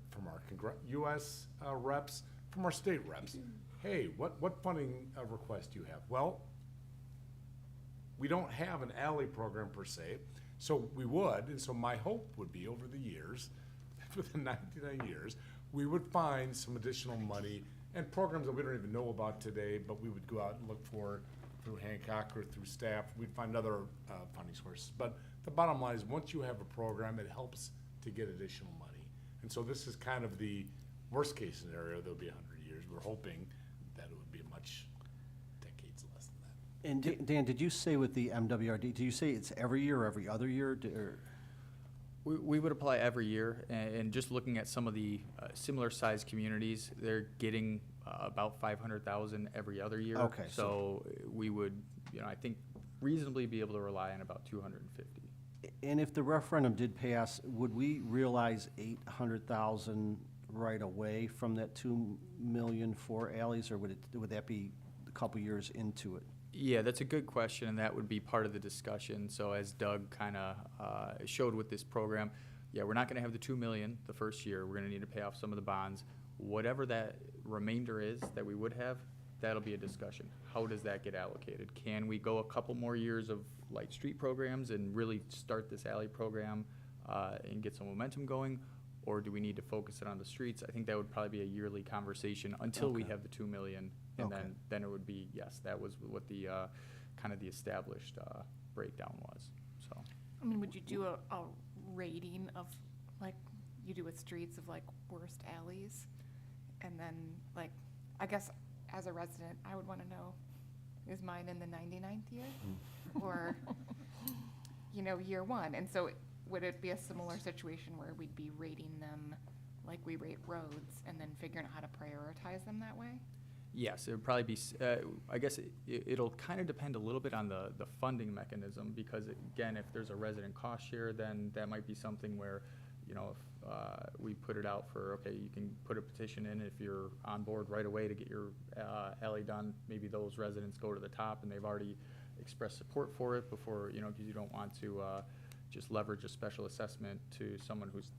U.S. Reps, from our state reps. Hey, what funding request do you have? Well, we don't have an alley program per se, so we would, and so my hope would be over the years, within 99 years, we would find some additional money and programs that we don't even know about today, but we would go out and look for through Hancock or through staff. We'd find other funding sources. But the bottom line is, once you have a program, it helps to get additional money. And so this is kind of the worst case scenario. There'll be 100 years. We're hoping that it would be much decades less than that. And Dan, did you say with the MWRD, did you say it's every year or every other year? We would apply every year, and just looking at some of the similar sized communities, they're getting about 500,000 every other year. Okay, So we would, I think reasonably be able to rely on about 250. And if the referendum did pass, would we realize 800,000 right away from that 2 million for alleys, or would that be a couple years into it? Yeah, that's a good question, and that would be part of the discussion. So as Doug kind of showed with this program, yeah, we're not going to have the 2 million the first year. We're going to need to pay off some of the bonds. Whatever that remainder is that we would have, that'll be a discussion. How does that get allocated? Can we go a couple more years of light street programs and really start this alley program and get some momentum going? Or do we need to focus it on the streets? I think that would probably be a yearly conversation until we have the 2 million. And then it would be, yes, that was what the kind of the established breakdown was, so. I mean, would you do a rating of, like you do with streets, of like worst alleys? And then, like, I guess as a resident, I would want to know, is mine in the 99th year? Or, year one? And so would it be a similar situation where we'd be rating them like we rate roads and then figuring out how to prioritize them that way? Yes, it would probably be, I guess it'll kind of depend a little bit on the funding mechanism, because again, if there's a resident cost share, then that might be something where, if we put it out for, okay, you can put a petition in if you're on board right away to get your alley done. Maybe those residents go to the top and they've already expressed support for it before, because you don't want to just leverage a special assessment to someone who's,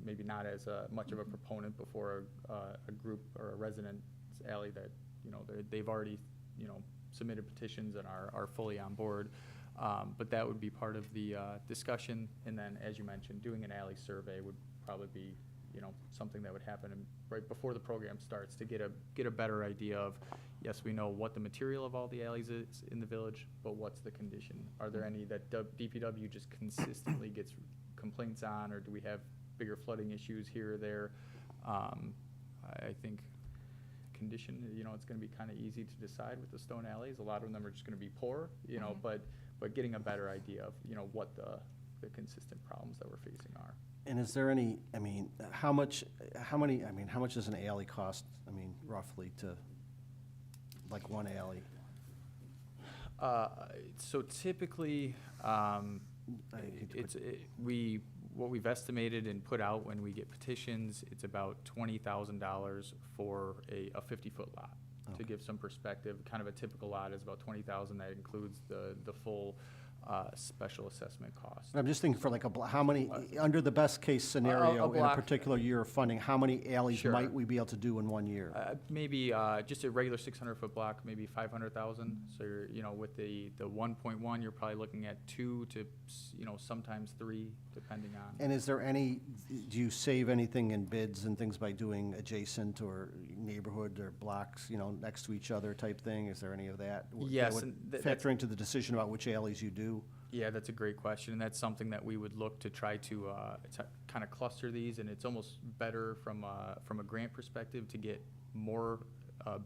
maybe not as much of a proponent before a group or a resident alley that, they've already, submitted petitions and are fully on board. But that would be part of the discussion. And then, as you mentioned, doing an alley survey would probably be, something that would happen right before the program starts, to get a better idea of, yes, we know what the material of all the alleys is in the village, but what's the condition? Are there any that DPW just consistently gets complaints on, or do we have bigger flooding issues here or there? I think condition, it's going to be kind of easy to decide with the stone alleys. A lot of them are just going to be poor, but getting a better idea of, what the consistent problems that we're facing are. And is there any, how much does an alley cost, roughly, to, like, one alley? So typically, what we've estimated and put out when we get petitions, it's about $20,000 for a 50-foot lot. To give some perspective, kind of a typical lot is about $20,000. That includes the full special assessment cost. I'm just thinking for like how many, under the best-case scenario in a block. particular year of funding, how many alleys Sure. might we be able to do in 1 year? Maybe just a regular 600-foot block, maybe 500,000. So you're, with the 1.1, you're probably looking at 2 to, sometimes 3, depending on. And is there any, do you save anything in bids and things by doing adjacent or neighborhood or blocks, next to each other type thing? Is there any of that? Yes, That and would that's- factor into the decision about which alleys you do? Yeah, that's a great question, and that's something that we would look to try to kind of cluster these, and it's almost better from a grant perspective to get more,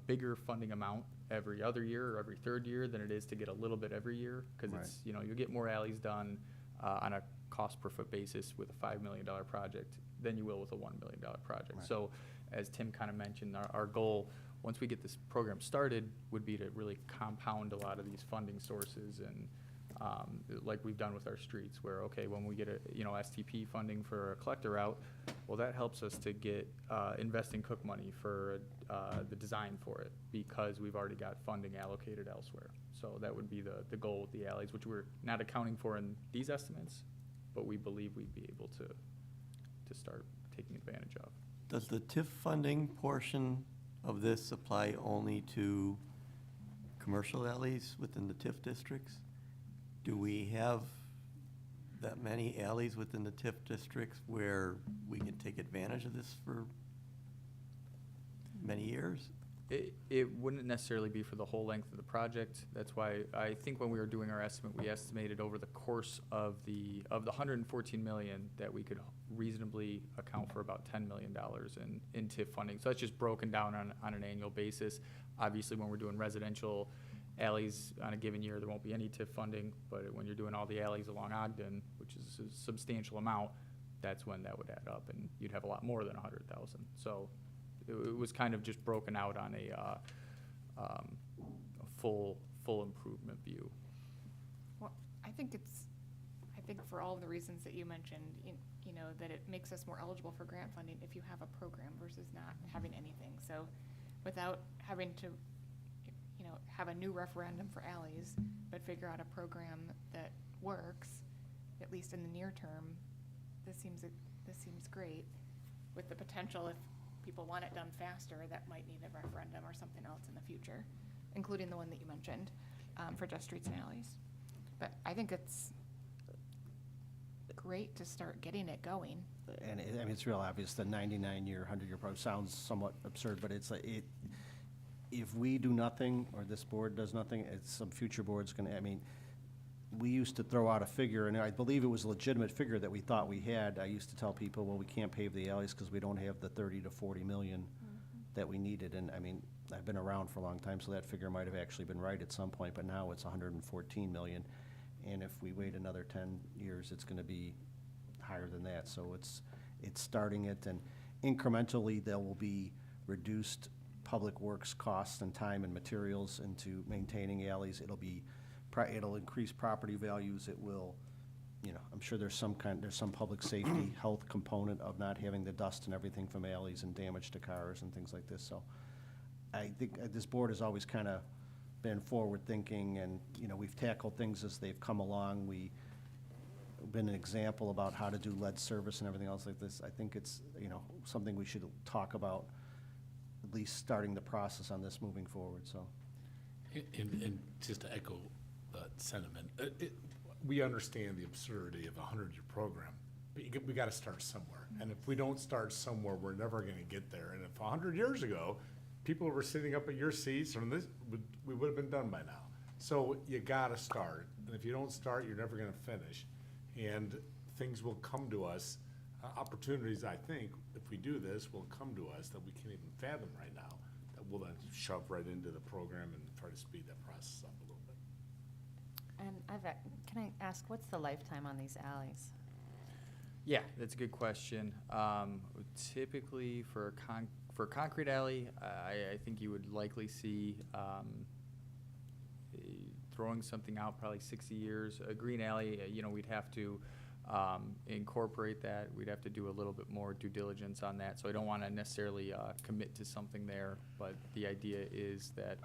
bigger funding amount every other year or every third year than it is to get a little bit every year, because Right. it's, you'll get more alleys done on a cost per foot basis with a $5 million project than you will with a $1 million project. Right. So, as Tim kind of mentioned, our goal, once we get this program started, would be to really compound a lot of these funding sources and like we've done with our streets, where, okay, when we get a, STP funding for a collector route, well, that helps us to get, invest in Cook money for, the design for it, because we've already got funding allocated elsewhere. So that would be the goal with the alleys, which we're not accounting for in these estimates, but we believe we'd be able to start taking advantage of. Does the TIF funding portion of this apply only to commercial alleys within the TIF districts? Do we have that many alleys within the TIF districts where we can take advantage of this for many years? It wouldn't necessarily be for the whole length of the project. That's why I think when we were doing our estimate, we estimated over the course of the 114 million that we could reasonably account for about $10 million in TIF funding. So that's just broken down on an annual basis. Obviously, when we're doing residential alleys on a given year, there won't be any TIF funding, but when you're doing all the alleys along Ogden, which is a substantial amount, that's when that would add up, and you'd have a lot more than 100,000. So it was kind of just broken out on a full improvement view. Well, I think for all of the reasons that you mentioned, that it makes us more eligible for grant funding if you have a program versus not having anything. So without having to, have a new referendum for alleys, but figure out a program that works, at least in the near term, this seems great, with the potential, if people want it done faster, that might need a referendum or something else in the future, including the one that you mentioned, for just streets and alleys. But I think it's great to start getting it going. And it's real obvious, the 99-year, 100-year program sounds somewhat absurd, but it's like, if we do nothing, or this board does nothing, some future board's gonna, we used to throw out a figure, and I believe it was a legitimate figure that we thought we had. I used to tell people, well, we can't pave the alleys because we don't have the 30 to 40 million that we needed. And I've been around for a long time, so that figure might have actually been right at some point, but now it's 114 million. And if we wait another 10 years, it's gonna be higher than that. So it's starting it, and incrementally there will be reduced public works costs and time and materials into maintaining alleys. It'll increase property values. It will, I'm sure there's some public safety, health component of not having the dust and everything from alleys and damage to cars and things like this. So I think this board has always kind of been forward-thinking, and, we've tackled things as they've come along. We've been an example about how to do lead service and everything else like this. I think it's, something we should talk about, at least starting the process on this moving forward, so. And just to echo that sentiment, we understand the absurdity of a 100-year program, but we got to start somewhere. And if we don't start somewhere, we're never going to get there. And if 100 years ago, people were sitting up at your seats, we would have been done by now. So you got to start. And if you don't start, you're never going to finish. And things will come to us. Opportunities, I think, if we do this, will come to us that we can't even fathom right now, that we'll then shove right into the program and try to speed that process up a little bit. And can I ask, what's the lifetime on these alleys? Yeah, that's a good question. Typically, for a concrete alley, I think you would likely see throwing something out probably 60 years. A green alley, we'd have to incorporate that. We'd have to do a little bit more due diligence on that. So I don't want to necessarily commit to something there, but the idea is that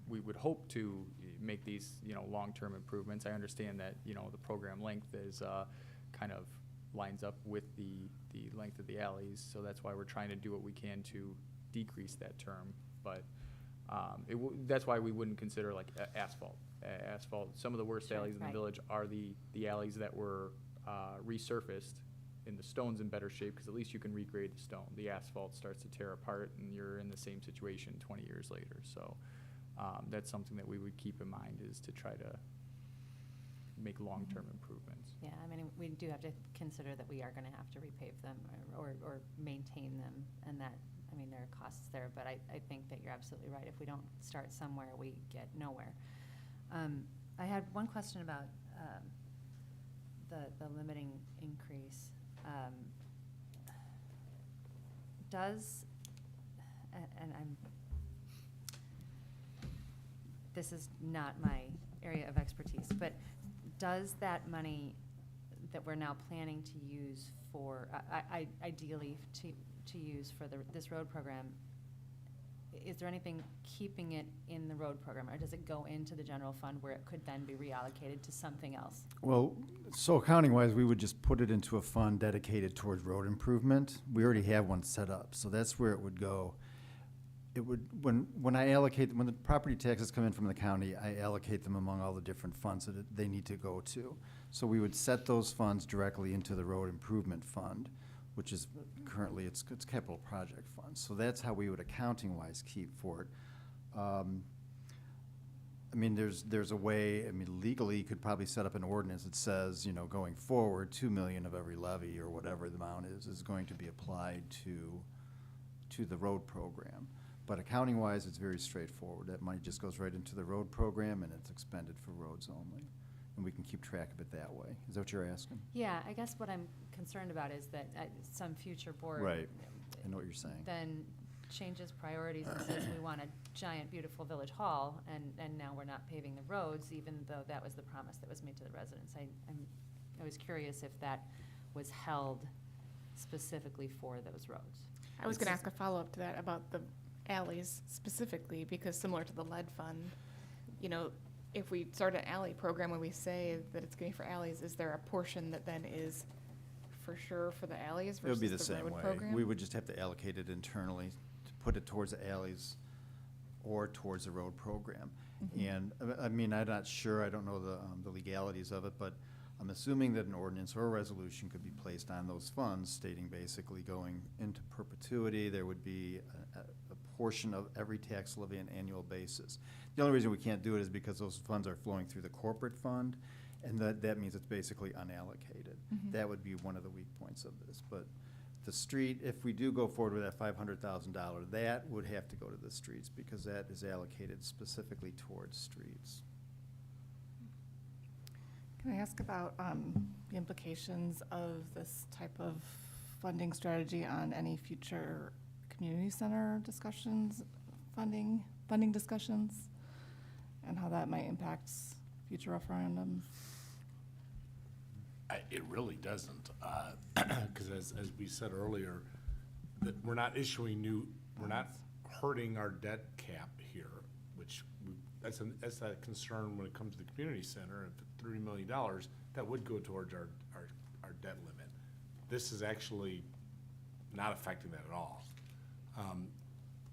we would hope to, make these, long-term improvements. I understand that, the program length is, kind of lines up with the length of the alleys, so that's why we're trying to do what we can to decrease that term, but, that's why we wouldn't consider like asphalt. Asphalt, some of the worst Sure, alleys in the right. village are the alleys that were, resurfaced, and the stone's in better shape, because at least you can regrade the stone. The asphalt starts to tear apart, and you're in the same situation 20 years later. So that's something that we would keep in mind, is to try to make long-term improvements. Yeah, I mean, we do have to consider that we are gonna have to repave them or maintain them, and that, I mean, there are costs there, but I think that you're absolutely right. If we don't start somewhere, we get nowhere. I had one question about the limiting increase. This is not my area of expertise, but does that money that we're now planning to use for, ideally to use for this road program, is there anything keeping it in the road program, or does it go into the general fund where it could then be reallocated to something else? Well, so accounting-wise, we would just put it into a fund dedicated towards road improvement. We already have one set up, so that's where it would go. It would, when I allocate, when the property taxes come in from the county, I allocate them among all the different funds that they need to go to. So we would set those funds directly into the road improvement fund, which is currently, it's capital project funds. So that's how we would accounting-wise keep for it. I mean, there's a way, I mean, legally, you could probably set up an ordinance that says, going forward, 2 million of every levy or whatever the amount is going to be applied to the road program. But accounting-wise, it's very straightforward. That money just goes right into the road program, and it's expended for roads only. And we can keep track of it that way. Is that what you're asking? Yeah, I guess what I'm concerned about is that some future board. Right. I know what you're saying. Then changes priorities and says we want a giant, beautiful village hall, and now we're not paving the roads, even though that was the promise that was made to the residents. I was curious if that was held specifically for those roads. I was gonna ask a follow-up to that about the alleys specifically, because similar to the lead fund, if we start an alley program and we say that it's going to be for alleys, is there a portion that then is for sure for the alleys It would versus be the the same road way. program? We would just have to allocate it internally to put it towards the alleys or towards the road program. And, I mean, I'm not sure, I don't know the legalities of it, but I'm assuming that an ordinance or a resolution could be placed on those funds stating basically going into perpetuity. There would be a portion of every tax levy on an annual basis. The only reason we can't do it is because those funds are flowing through the corporate fund, and that means it's basically unallocated. That would be one of the weak points of this. But the street, if we do go forward with that $500,000, that would have to go to the streets because that is allocated specifically towards streets. Can I ask about the implications of this type of funding strategy on any future community center discussions, funding discussions, and how that might impact future referendums? It really doesn't, because as we said earlier, that we're not issuing we're not hurting our debt cap here, which that's a concern when it comes to the community center. If $30 million, that would go towards our debt limit. This is actually not affecting that at all.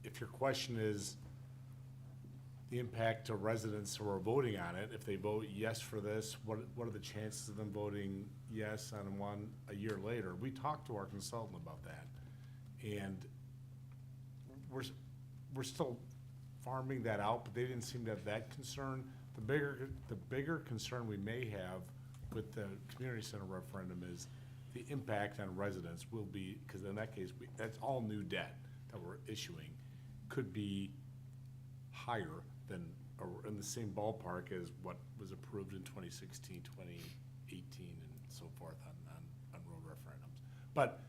If your question is the impact to residents who are voting on it, if they vote yes for this, what are the chances of them voting yes on one a year later? We talked to our consultant about that, and we're still farming that out, but they didn't seem to have that concern. The bigger concern we may have with the community center referendum is the impact on residents will be, because in that case, that's all new debt that we're issuing, could be higher than, or in the same ballpark as what was approved in 2016, 2018, and so forth on road referendums. But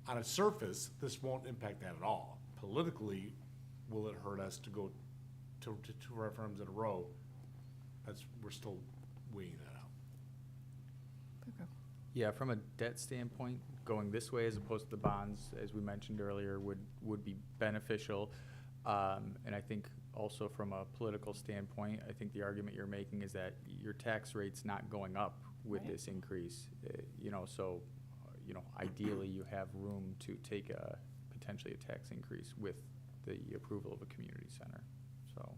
on a surface, this won't impact that at all. Politically, will it hurt us to go to 2 referendums in a row? We're still weighing that out. Okay. Yeah, from a debt standpoint, going this way as opposed to the bonds, as we mentioned earlier, would be beneficial. And I think also from a political standpoint, I think the argument you're making is that your tax rate's not going up with Right. this increase. Ideally, you have room to take potentially a tax increase with the approval of a community center. So,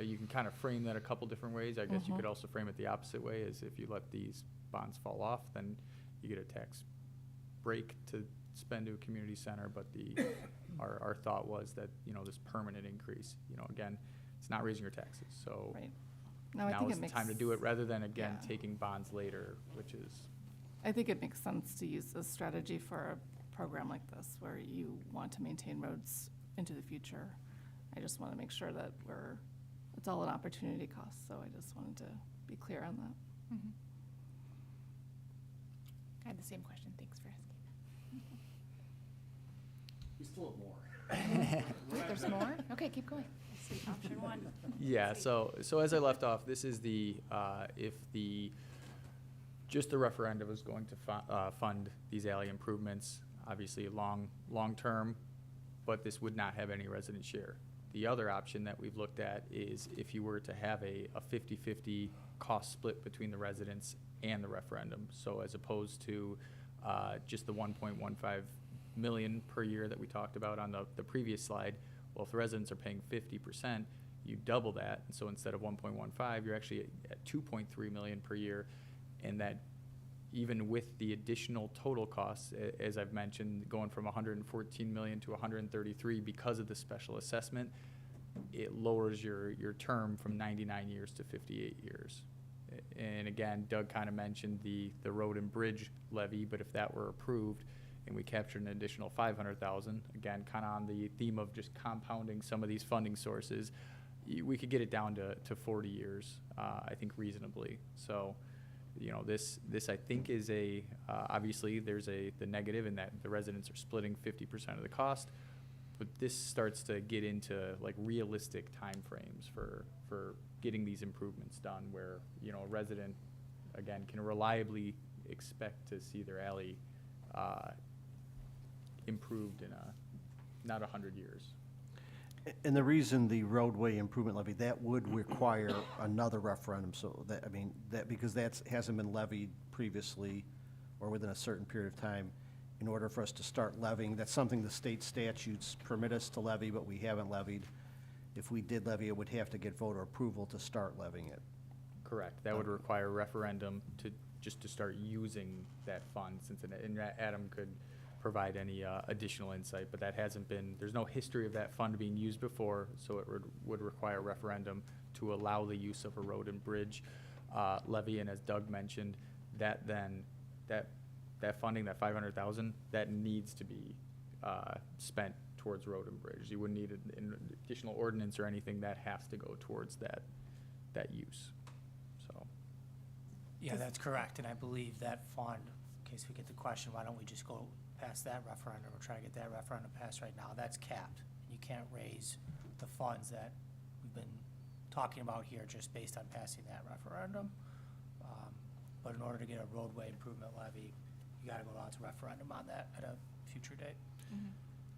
you can kind of frame that a couple different ways. I guess you could also frame it the opposite way, is if you let these bonds fall off, then you get a tax break to spend to a community center. But our thought was that, this permanent increase, again, it's not raising your taxes. So Right. No, I now think is it the makes. time to do it, rather than, again, Yeah. taking bonds later, which is, I think it makes sense to use this strategy for a program like this, where you want to maintain roads into the future. I just want to make sure that it's all an opportunity cost, so I just wanted to be clear on that. Mhm. I had the same question. Thanks for asking. We still have more. Wait, there's more? Okay, keep going. Option one. yeah, so as I left off, this is if just the referendum is going to fund these alley improvements, obviously long-term, but this would not have any resident share. The other option that we've looked at is if you were to have a 50-50 cost split between the residents and the referendum. So as opposed to just the 1.15 million per year that we talked about on the previous slide, well, if the residents are paying 50%, you double that. And so instead of 1.15, you're actually at 2.3 million per year. And that even with the additional total costs, as I've mentioned, going from 114 million to 133 because of the special assessment, it lowers your term from 99 years to 58 years. And again, Doug kind of mentioned the road and bridge levy, but if that were approved and we captured an additional 500,000, again, kind of on the theme of just compounding some of these funding sources, we could get it down to 40 years, I think reasonably. So, this I think is obviously there's the negative in that the residents are splitting 50% of the cost, but this starts to get into like realistic timeframes for getting these improvements done, where, a resident, again, can reliably expect to see their alley improved in not 100 years. And the reason the roadway improvement levy, that would require another referendum, so because that hasn't been levied previously or within a certain period of time, in order for us to start levying, that's something the state statutes permit us to levy, but we haven't levied. If we did levy, it would have to get voter approval to start levying it. Correct. That would require a referendum to start using that fund, and Adam could provide any additional insight, but that hasn't been, there's no history of that fund being used before, so it would require a referendum to allow the use of a road and bridge levy. And as Doug mentioned, that funding, that 500,000, that needs to be spent towards road and bridge. You wouldn't need an additional ordinance or anything. That has to go towards that use. So. Yeah, that's correct, and I believe that fund, in case we get the question, why don't we just go past that referendum or try to get that referendum passed right now? That's capped. You can't raise the funds that we've been talking about here just based on passing that referendum. But in order to get a roadway improvement levy, you gotta go out to referendum on that at a future date.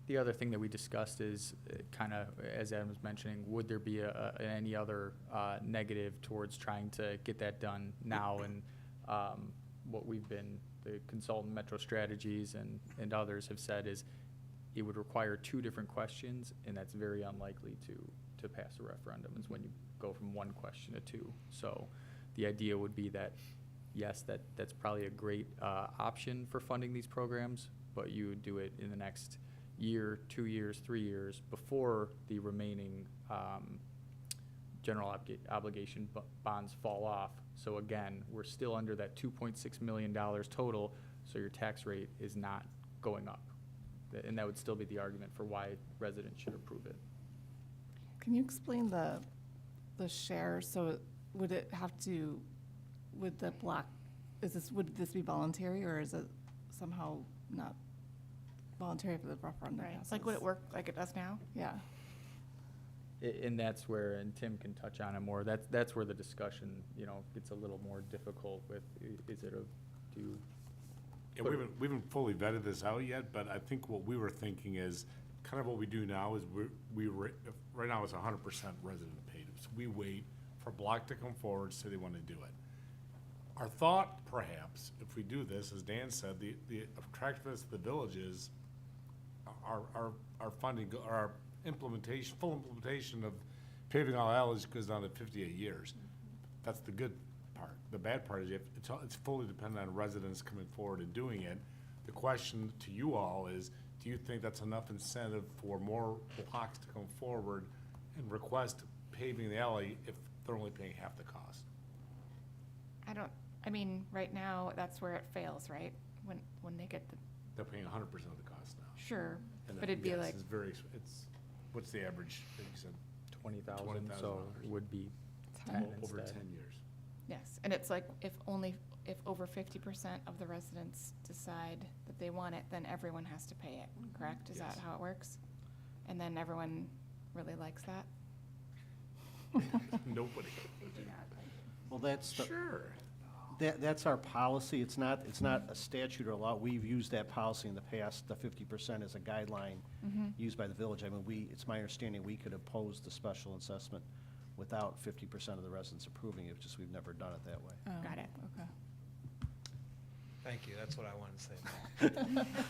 The other thing that we discussed is kind of, as Adam was mentioning, would there be any other negative towards trying to get that done now? And what the consultant Metro Strategies and others have said is it would require two different questions, and that's very unlikely to pass a referendum, is when you go from one question to two. So the idea would be that, yes, that's probably a great option for funding these programs, but you would do it in the next year, 2 years, 3 years before the remaining general obligation bonds fall off. So again, we're still under that $2.6 million total, so your tax rate is not going up. And that would still be the argument for why residents should approve it. Can you explain the share? So would it have to, would would this be voluntary, or is it somehow not voluntary for the referendum Right. passes? Like, would it work like it does now? Yeah. And that's where, and Tim can touch on it more, that's where the discussion, gets a little more difficult with, Yeah, we haven't fully vetted this out yet, but I think what we were thinking is kind of what we do now is right now it's 100% resident paid. So we wait for a block to come forward, say they want to do it. Our thought, perhaps, if we do this, as Dan said, the attractiveness of the village is our funding, our implementation, full implementation of paving all alleys goes down to 58 years. That's the good part. The bad part is it's fully dependent on residents coming forward and doing it. The question to you all is, do you think that's enough incentive for more blocks to come forward and request paving the alley if they're only paying half the cost? I mean, right now, that's where it fails, right? When they get the, They're paying 100% of the cost now. sure, And but that, it'd be yes, like, what's the average, I think you said, 20,000, so $20,000. would be 10 10 over instead. 10 years. yes, and it's like, if over 50% of the residents decide that they want it, then everyone has to pay it, correct? Is that Yes. how it works? And then everyone really likes that? Nobody. Well, that's, Sure. that's our policy. It's not a statute or a law. We've used that policy in the past, the 50% as a guideline used by the village. I mean, it's my understanding we could oppose the special assessment without 50% of the residents approving it, just we've never done it that way. Got it. Okay. Thank you, that's what I wanted to say.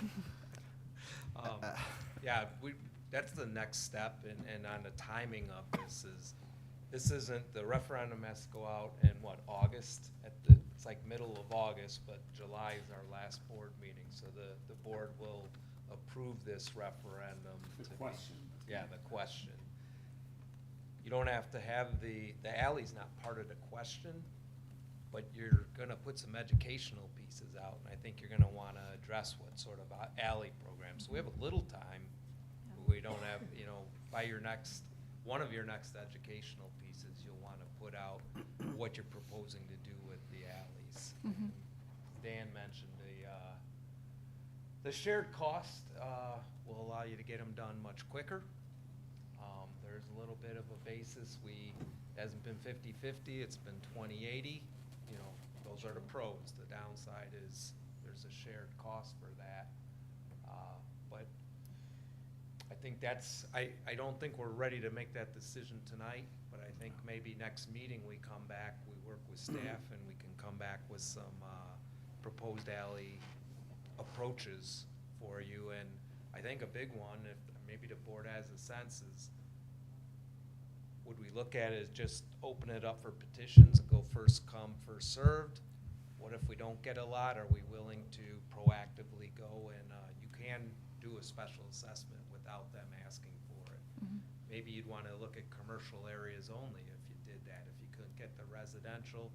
Yeah, that's the next step, and on the timing of this isn't, the referendum has to go out in August? It's like middle of August, but July is our last board meeting, so the board will approve this referendum. Yeah, the question. You don't have to have the alley's not part of the question, but you're gonna put some educational pieces out, and I think you're gonna wanna address what sort of alley programs. So we have a little time. We don't have, by one of your next educational pieces, you'll wanna put out what you're proposing to do with the alleys. Dan mentioned the shared cost will allow you to get them done much quicker. There's a little bit of a basis. It hasn't been 50-50, it's been 20-80. Those are the pros. The downside is there's a shared cost for that. But I think I don't think we're ready to make that decision tonight, but I think maybe next meeting we come back, we work with staff, and we can come back with some proposed alley approaches for you. And I think a big one, if maybe the board has a sense, is would we look at it as just open it up for petitions and go first come, first served? What if we don't get a lot? Are we willing to proactively go and you can do a special assessment without them asking for it? Maybe you'd want to look at commercial areas only if you did that, if you couldn't get the residential.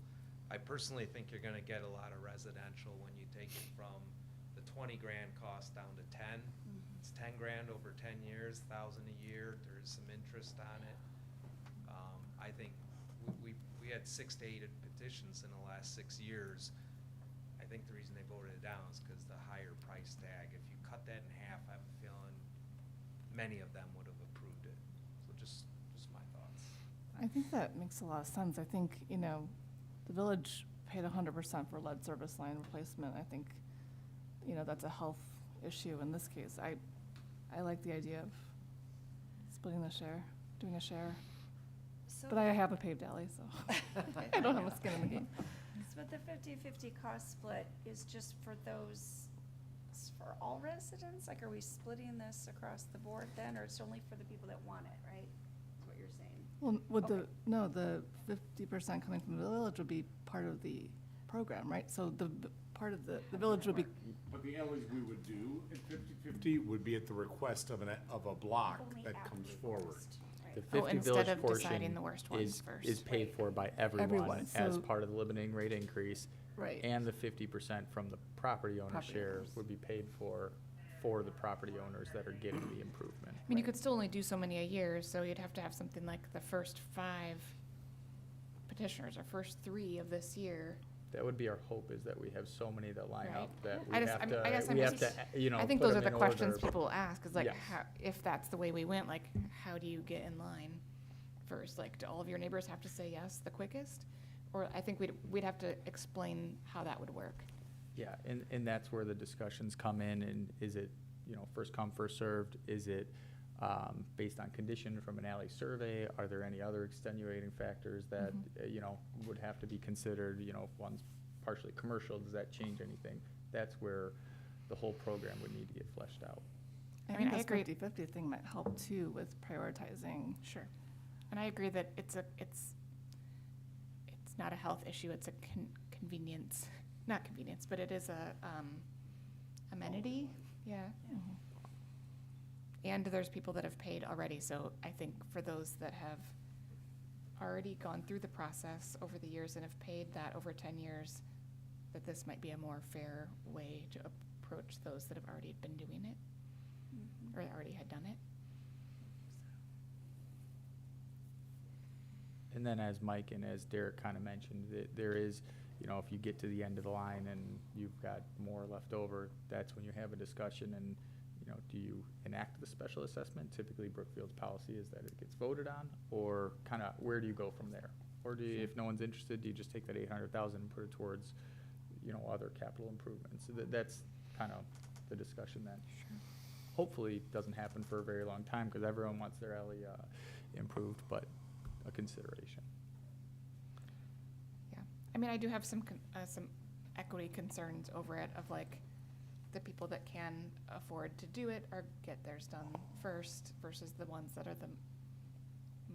I personally think you're going to get a lot of residential when you take it from the 20 grand cost down to 10. It's 10 grand over 10 years, 1,000 a year. There's some interest on it. I think we had 6 to 8 petitions in the last 6 years. I think the reason they voted it down is because the higher price tag. If you cut that in half, I have a feeling many of them would have approved it. So just my thoughts. I think that makes a lot of sense. I think, the village paid 100% for lead service line replacement. I think, that's a health issue in this case. I like the idea of splitting the share, doing a share. But I have a paved alley, so I don't have a skin in the game. So the 50-50 cost split is just for for all residents? Like, are we splitting this across the board then, or it's only for the people that want it, right? Is what you're saying? Well, would Okay. the 50% coming from the village would be part of the program, right? So part of the village would be, But the alleys we would do at 50-50 would be at the request of a block Only that after comes we forward. post, right? The Oh, 50 instead village of deciding portion the worst ones first. is paid Right. for by everyone as so- part of the limiting rate increase. right. And the 50% from the property owner Property share owners. would be paid for the property owners that are getting the improvement. I mean, you could still only do so many a year, so you'd have to have something like the first 5 petitioners or first 3 of this year. That would be our hope, is that we have so many that line Right. up that I we just- have I guess to, I'm we have just- to, I think put those are them the in questions order. people ask, is like, Yes. if that's the way we went, like, how do you get in line first? Like, do all of your neighbors have to say yes the quickest? Or I think we'd have to explain how that would work. Yeah, and that's where the discussions come in, and is it, first come, first served? Is it, based on condition from an alley survey? Are there any other extenuating factors that, would have to be considered? If one's partially commercial, does that change anything? That's where the whole program would need to get fleshed out. I I mean, mean, I this agree. 50/50 thing might help too with prioritizing. Sure. And I agree that it's not a health issue, it's a convenience, not convenience, but it is a amenity, yeah. Mhm. And there's people that have paid already, so I think for those that have already gone through the process over the years and have paid that over 10 years, that this might be a more fair way to approach those that have already been doing it, or already had done it. And then as Mike and as Derek kind of mentioned, there is, if you get to the end of the line and you've got more left over, that's when you have a discussion and, do you enact the special assessment? Typically Brookfield's policy is that it gets voted on, or kind of where do you go from there? Or do you, if no one's interested, do you just take that 800,000 and put it towards, other capital improvements? So that's kind of the discussion that hopefully doesn't happen for a very long time because everyone wants their alley improved, but a consideration. Yeah, I mean, I do have some equity concerns over it of like the people that can afford to do it or get theirs done first versus the ones that are the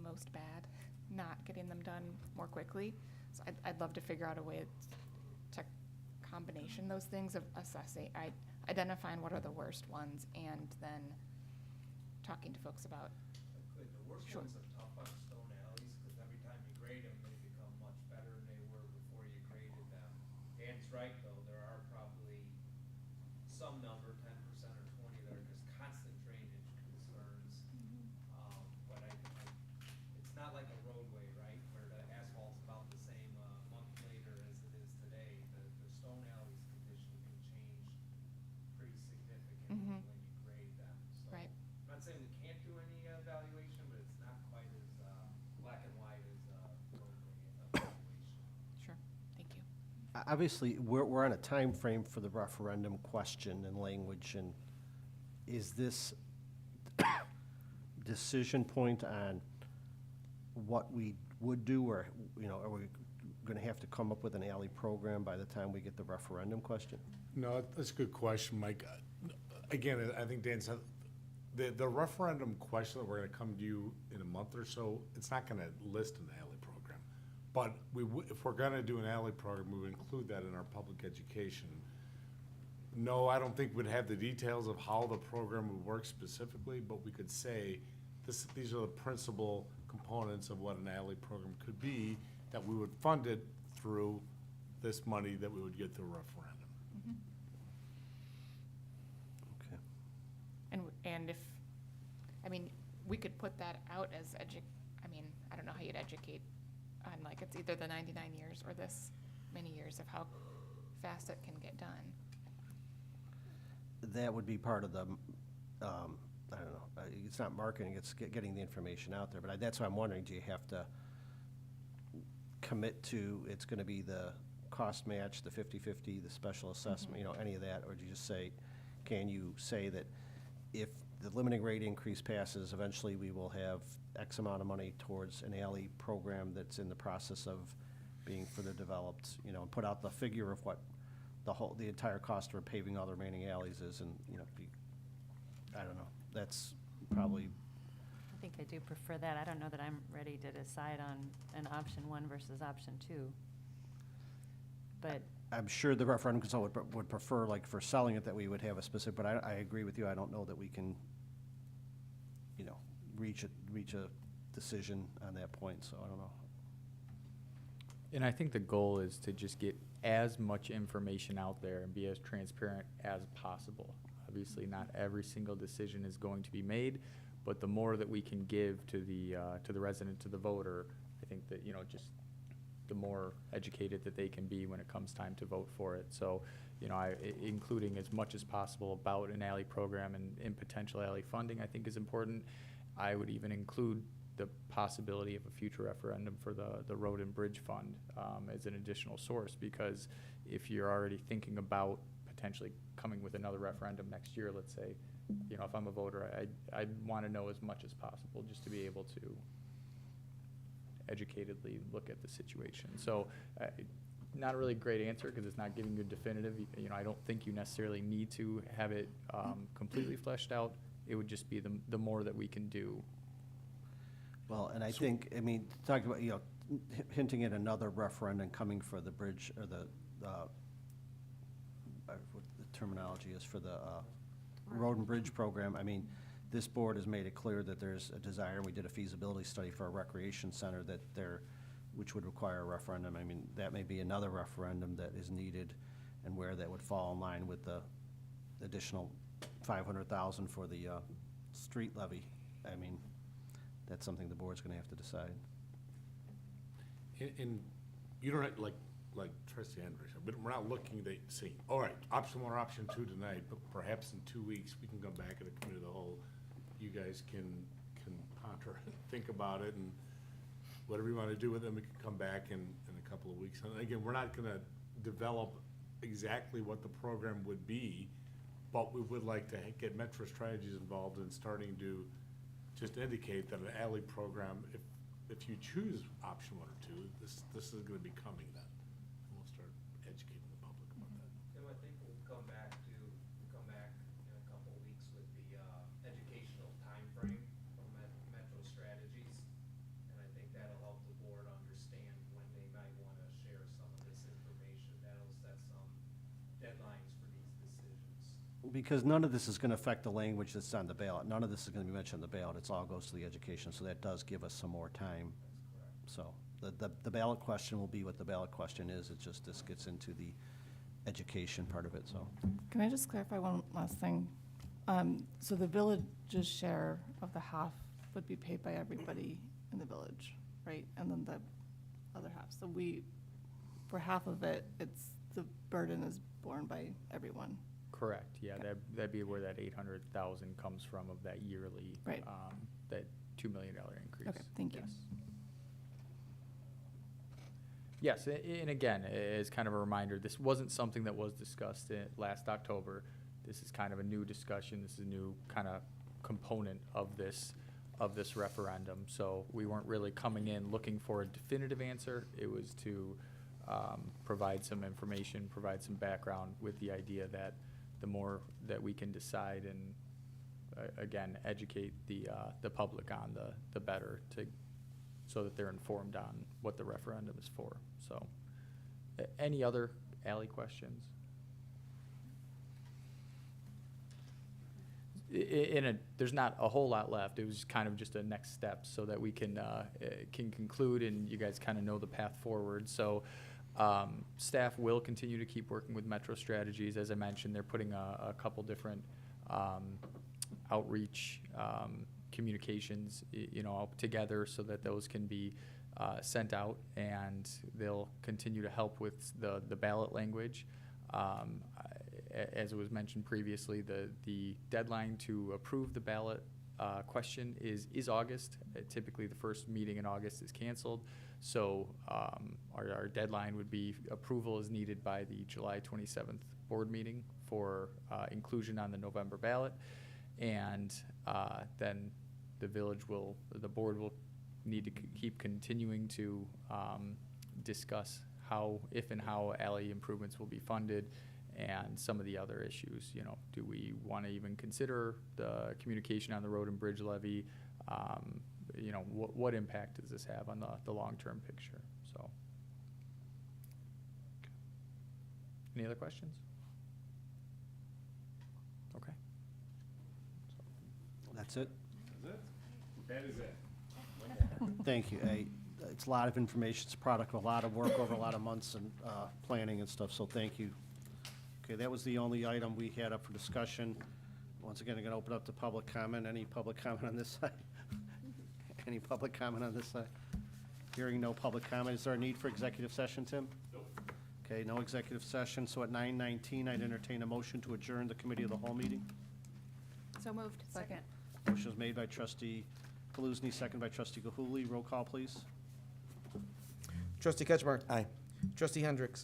most bad, not getting them done more quickly. So I'd love to figure out a way to combination those things of assessing, identifying what are the worst ones and then talking to folks about. The worst Sure. ones are tough on stone alleys, because every time you grade them, they become much better than they were before you graded them. Dan's right, though, there are probably some number, 10% or 20, that are just constant drainage concerns. But it's not like a roadway, right, where the asphalt's about the same a month later as it is today. The stone alleys condition can change pretty significantly when you grade them, so. Right. I'm not saying we can't do any evaluation, but it's not quite as black and white as roadway evaluation. Sure, thank you. Obviously, we're on a time frame for the referendum question and language, and is this decision point on what we would do, or, are we gonna have to come up with an alley program by the time we get the referendum question? No, that's a good question, Mike. Again, I think Dan said, the referendum question that we're gonna come to you in a month or so, it's not gonna list an alley program. But if we're gonna do an alley program, we would include that in our public education. No, I don't think we'd have the details of how the program would work specifically, but we could say, these are the principal components of what an alley program could be, that we would fund it through this money that we would get through a referendum. Okay. And if, I mean, we could put that out as I don't know how you'd educate on like, it's either the 99 years or this many years of how fast it can get done. That would be part of the, I don't know, it's not marketing, it's getting the information out there, but that's why I'm wondering, do you have to commit to, it's gonna be the cost match, the 50/50, the special assessment, any of that, or do you just say, can you say that if the limiting rate increase passes, eventually we will have X amount of money towards an alley program that's in the process of being further developed, and put out the figure of what the entire cost for paving all the remaining alleys is, and, I don't know, that's probably, I think I do prefer that. I don't know that I'm ready to decide on an option 1 versus option 2. But I'm sure the referendum consultant would prefer, like, for selling it, that we would have a specific, but I agree with you, I don't know that we can, reach a decision on that point, so I don't know. And I think the goal is to just get as much information out there and be as transparent as possible. Obviously, not every single decision is going to be made, but the more that we can give to the resident, to the voter, I think that, just the more educated that they can be when it comes time to vote for it. So, including as much as possible about an alley program and potential alley funding, I think is important. I would even include the possibility of a future referendum for the road and bridge fund as an additional source, because if you're already thinking about potentially coming with another referendum next year, let's say, you know, if I'm a voter, I want to know as much as possible just to be able to educatedly look at the situation. So, not a really great answer because it's not giving you a definitive, you know, I don't think you necessarily need to have it completely fleshed out. It would just be the more that we can do. Well, and I think, I mean, talking about, you know, hinting at another referendum coming for the bridge, or what the terminology is for the road and bridge program. I mean, this board has made it clear that there's a desire, and we did a feasibility study for a recreation center which would require a referendum. I mean, that may be another referendum that is needed, and where that would fall in line with the additional $500,000 for the street levy. I mean, that's something the board's gonna have to decide. And you don't have, like Trustee Hendricks said, but we're not looking to say, all right, option 1 or option 2 tonight, but perhaps in 2 weeks, we can come back at a committee of the whole. You guys can ponder, think about it, and whatever you want to do with it, we can come back in a couple of weeks. And again, we're not gonna develop exactly what the program would be, but we would like to get Metro Strategies involved in starting to just indicate that an alley program, if you choose option 1 or 2, this is gonna be coming then. And we'll start educating the public about that. Tim, I think we'll come back in a couple of weeks with the educational timeframe from Metro Strategies. And I think that'll help the board understand when they might want to share some of this information. That'll set some deadlines for these decisions. Because none of this is gonna affect the language that's on the ballot. None of this is gonna be mentioned on the ballot. It's all goes to the education, so that does give us some more time. So, the ballot question will be what the ballot question is. It's just, this gets into the education part of it, so. Can I just clarify one last thing? So the village's share of the half would be paid by everybody in the village, right? And then the other half. So for half of it, the burden is borne by everyone. Correct, yeah, Okay. that'd be where that 800,000 comes from of that yearly, Right. that $2 million increase. Okay, thank you. Yes. Yes, and again, as kind of a reminder, this wasn't something that was discussed last October. This is kind of a new discussion. This is a new kind of component of this referendum. So we weren't really coming in looking for a definitive answer. It was to provide some information, provide some background with the idea that the more that we can decide and, again, educate the public on the better, so that they're informed on what the referendum is for. So, any other alley questions? There's not a whole lot left. It was kind of just a next step so that we can conclude and you guys kind of know the path forward. So, staff will continue to keep working with Metro Strategies. As I mentioned, they're putting a couple different outreach communications, together so that those can be sent out, and they'll continue to help with the ballot language. As it was mentioned previously, the deadline to approve the ballot question is August. Typically, the first meeting in August is canceled. So our deadline would be approval is needed by the July 27th board meeting for inclusion on the November ballot. And then the board will need to keep continuing to discuss if and how alley improvements will be funded, and some of the other issues. Do we want to even consider the communication on the road and bridge levy? What impact does this have on the long-term picture? So, any other questions? Okay. That's it? That's it? That is it. Thank you. It's a lot of information. It's a product of a lot of work over a lot of months and planning and stuff, so thank you. Okay, that was the only item we had up for discussion. Once again, I'm going to open up to public comment. Any public comment on this side? Any public comment on this side? Hearing no public comment. Is there a need for executive session, Tim? Nope. Okay, no executive session. So at 9:19, I'd entertain a motion to adjourn the committee of the whole meeting. So moved. Second. Motion was made by trustee Kaluzny, second by trustee Gahuli. Roll call, please. Trustee Ketchmark. Aye. Trustee Hendricks.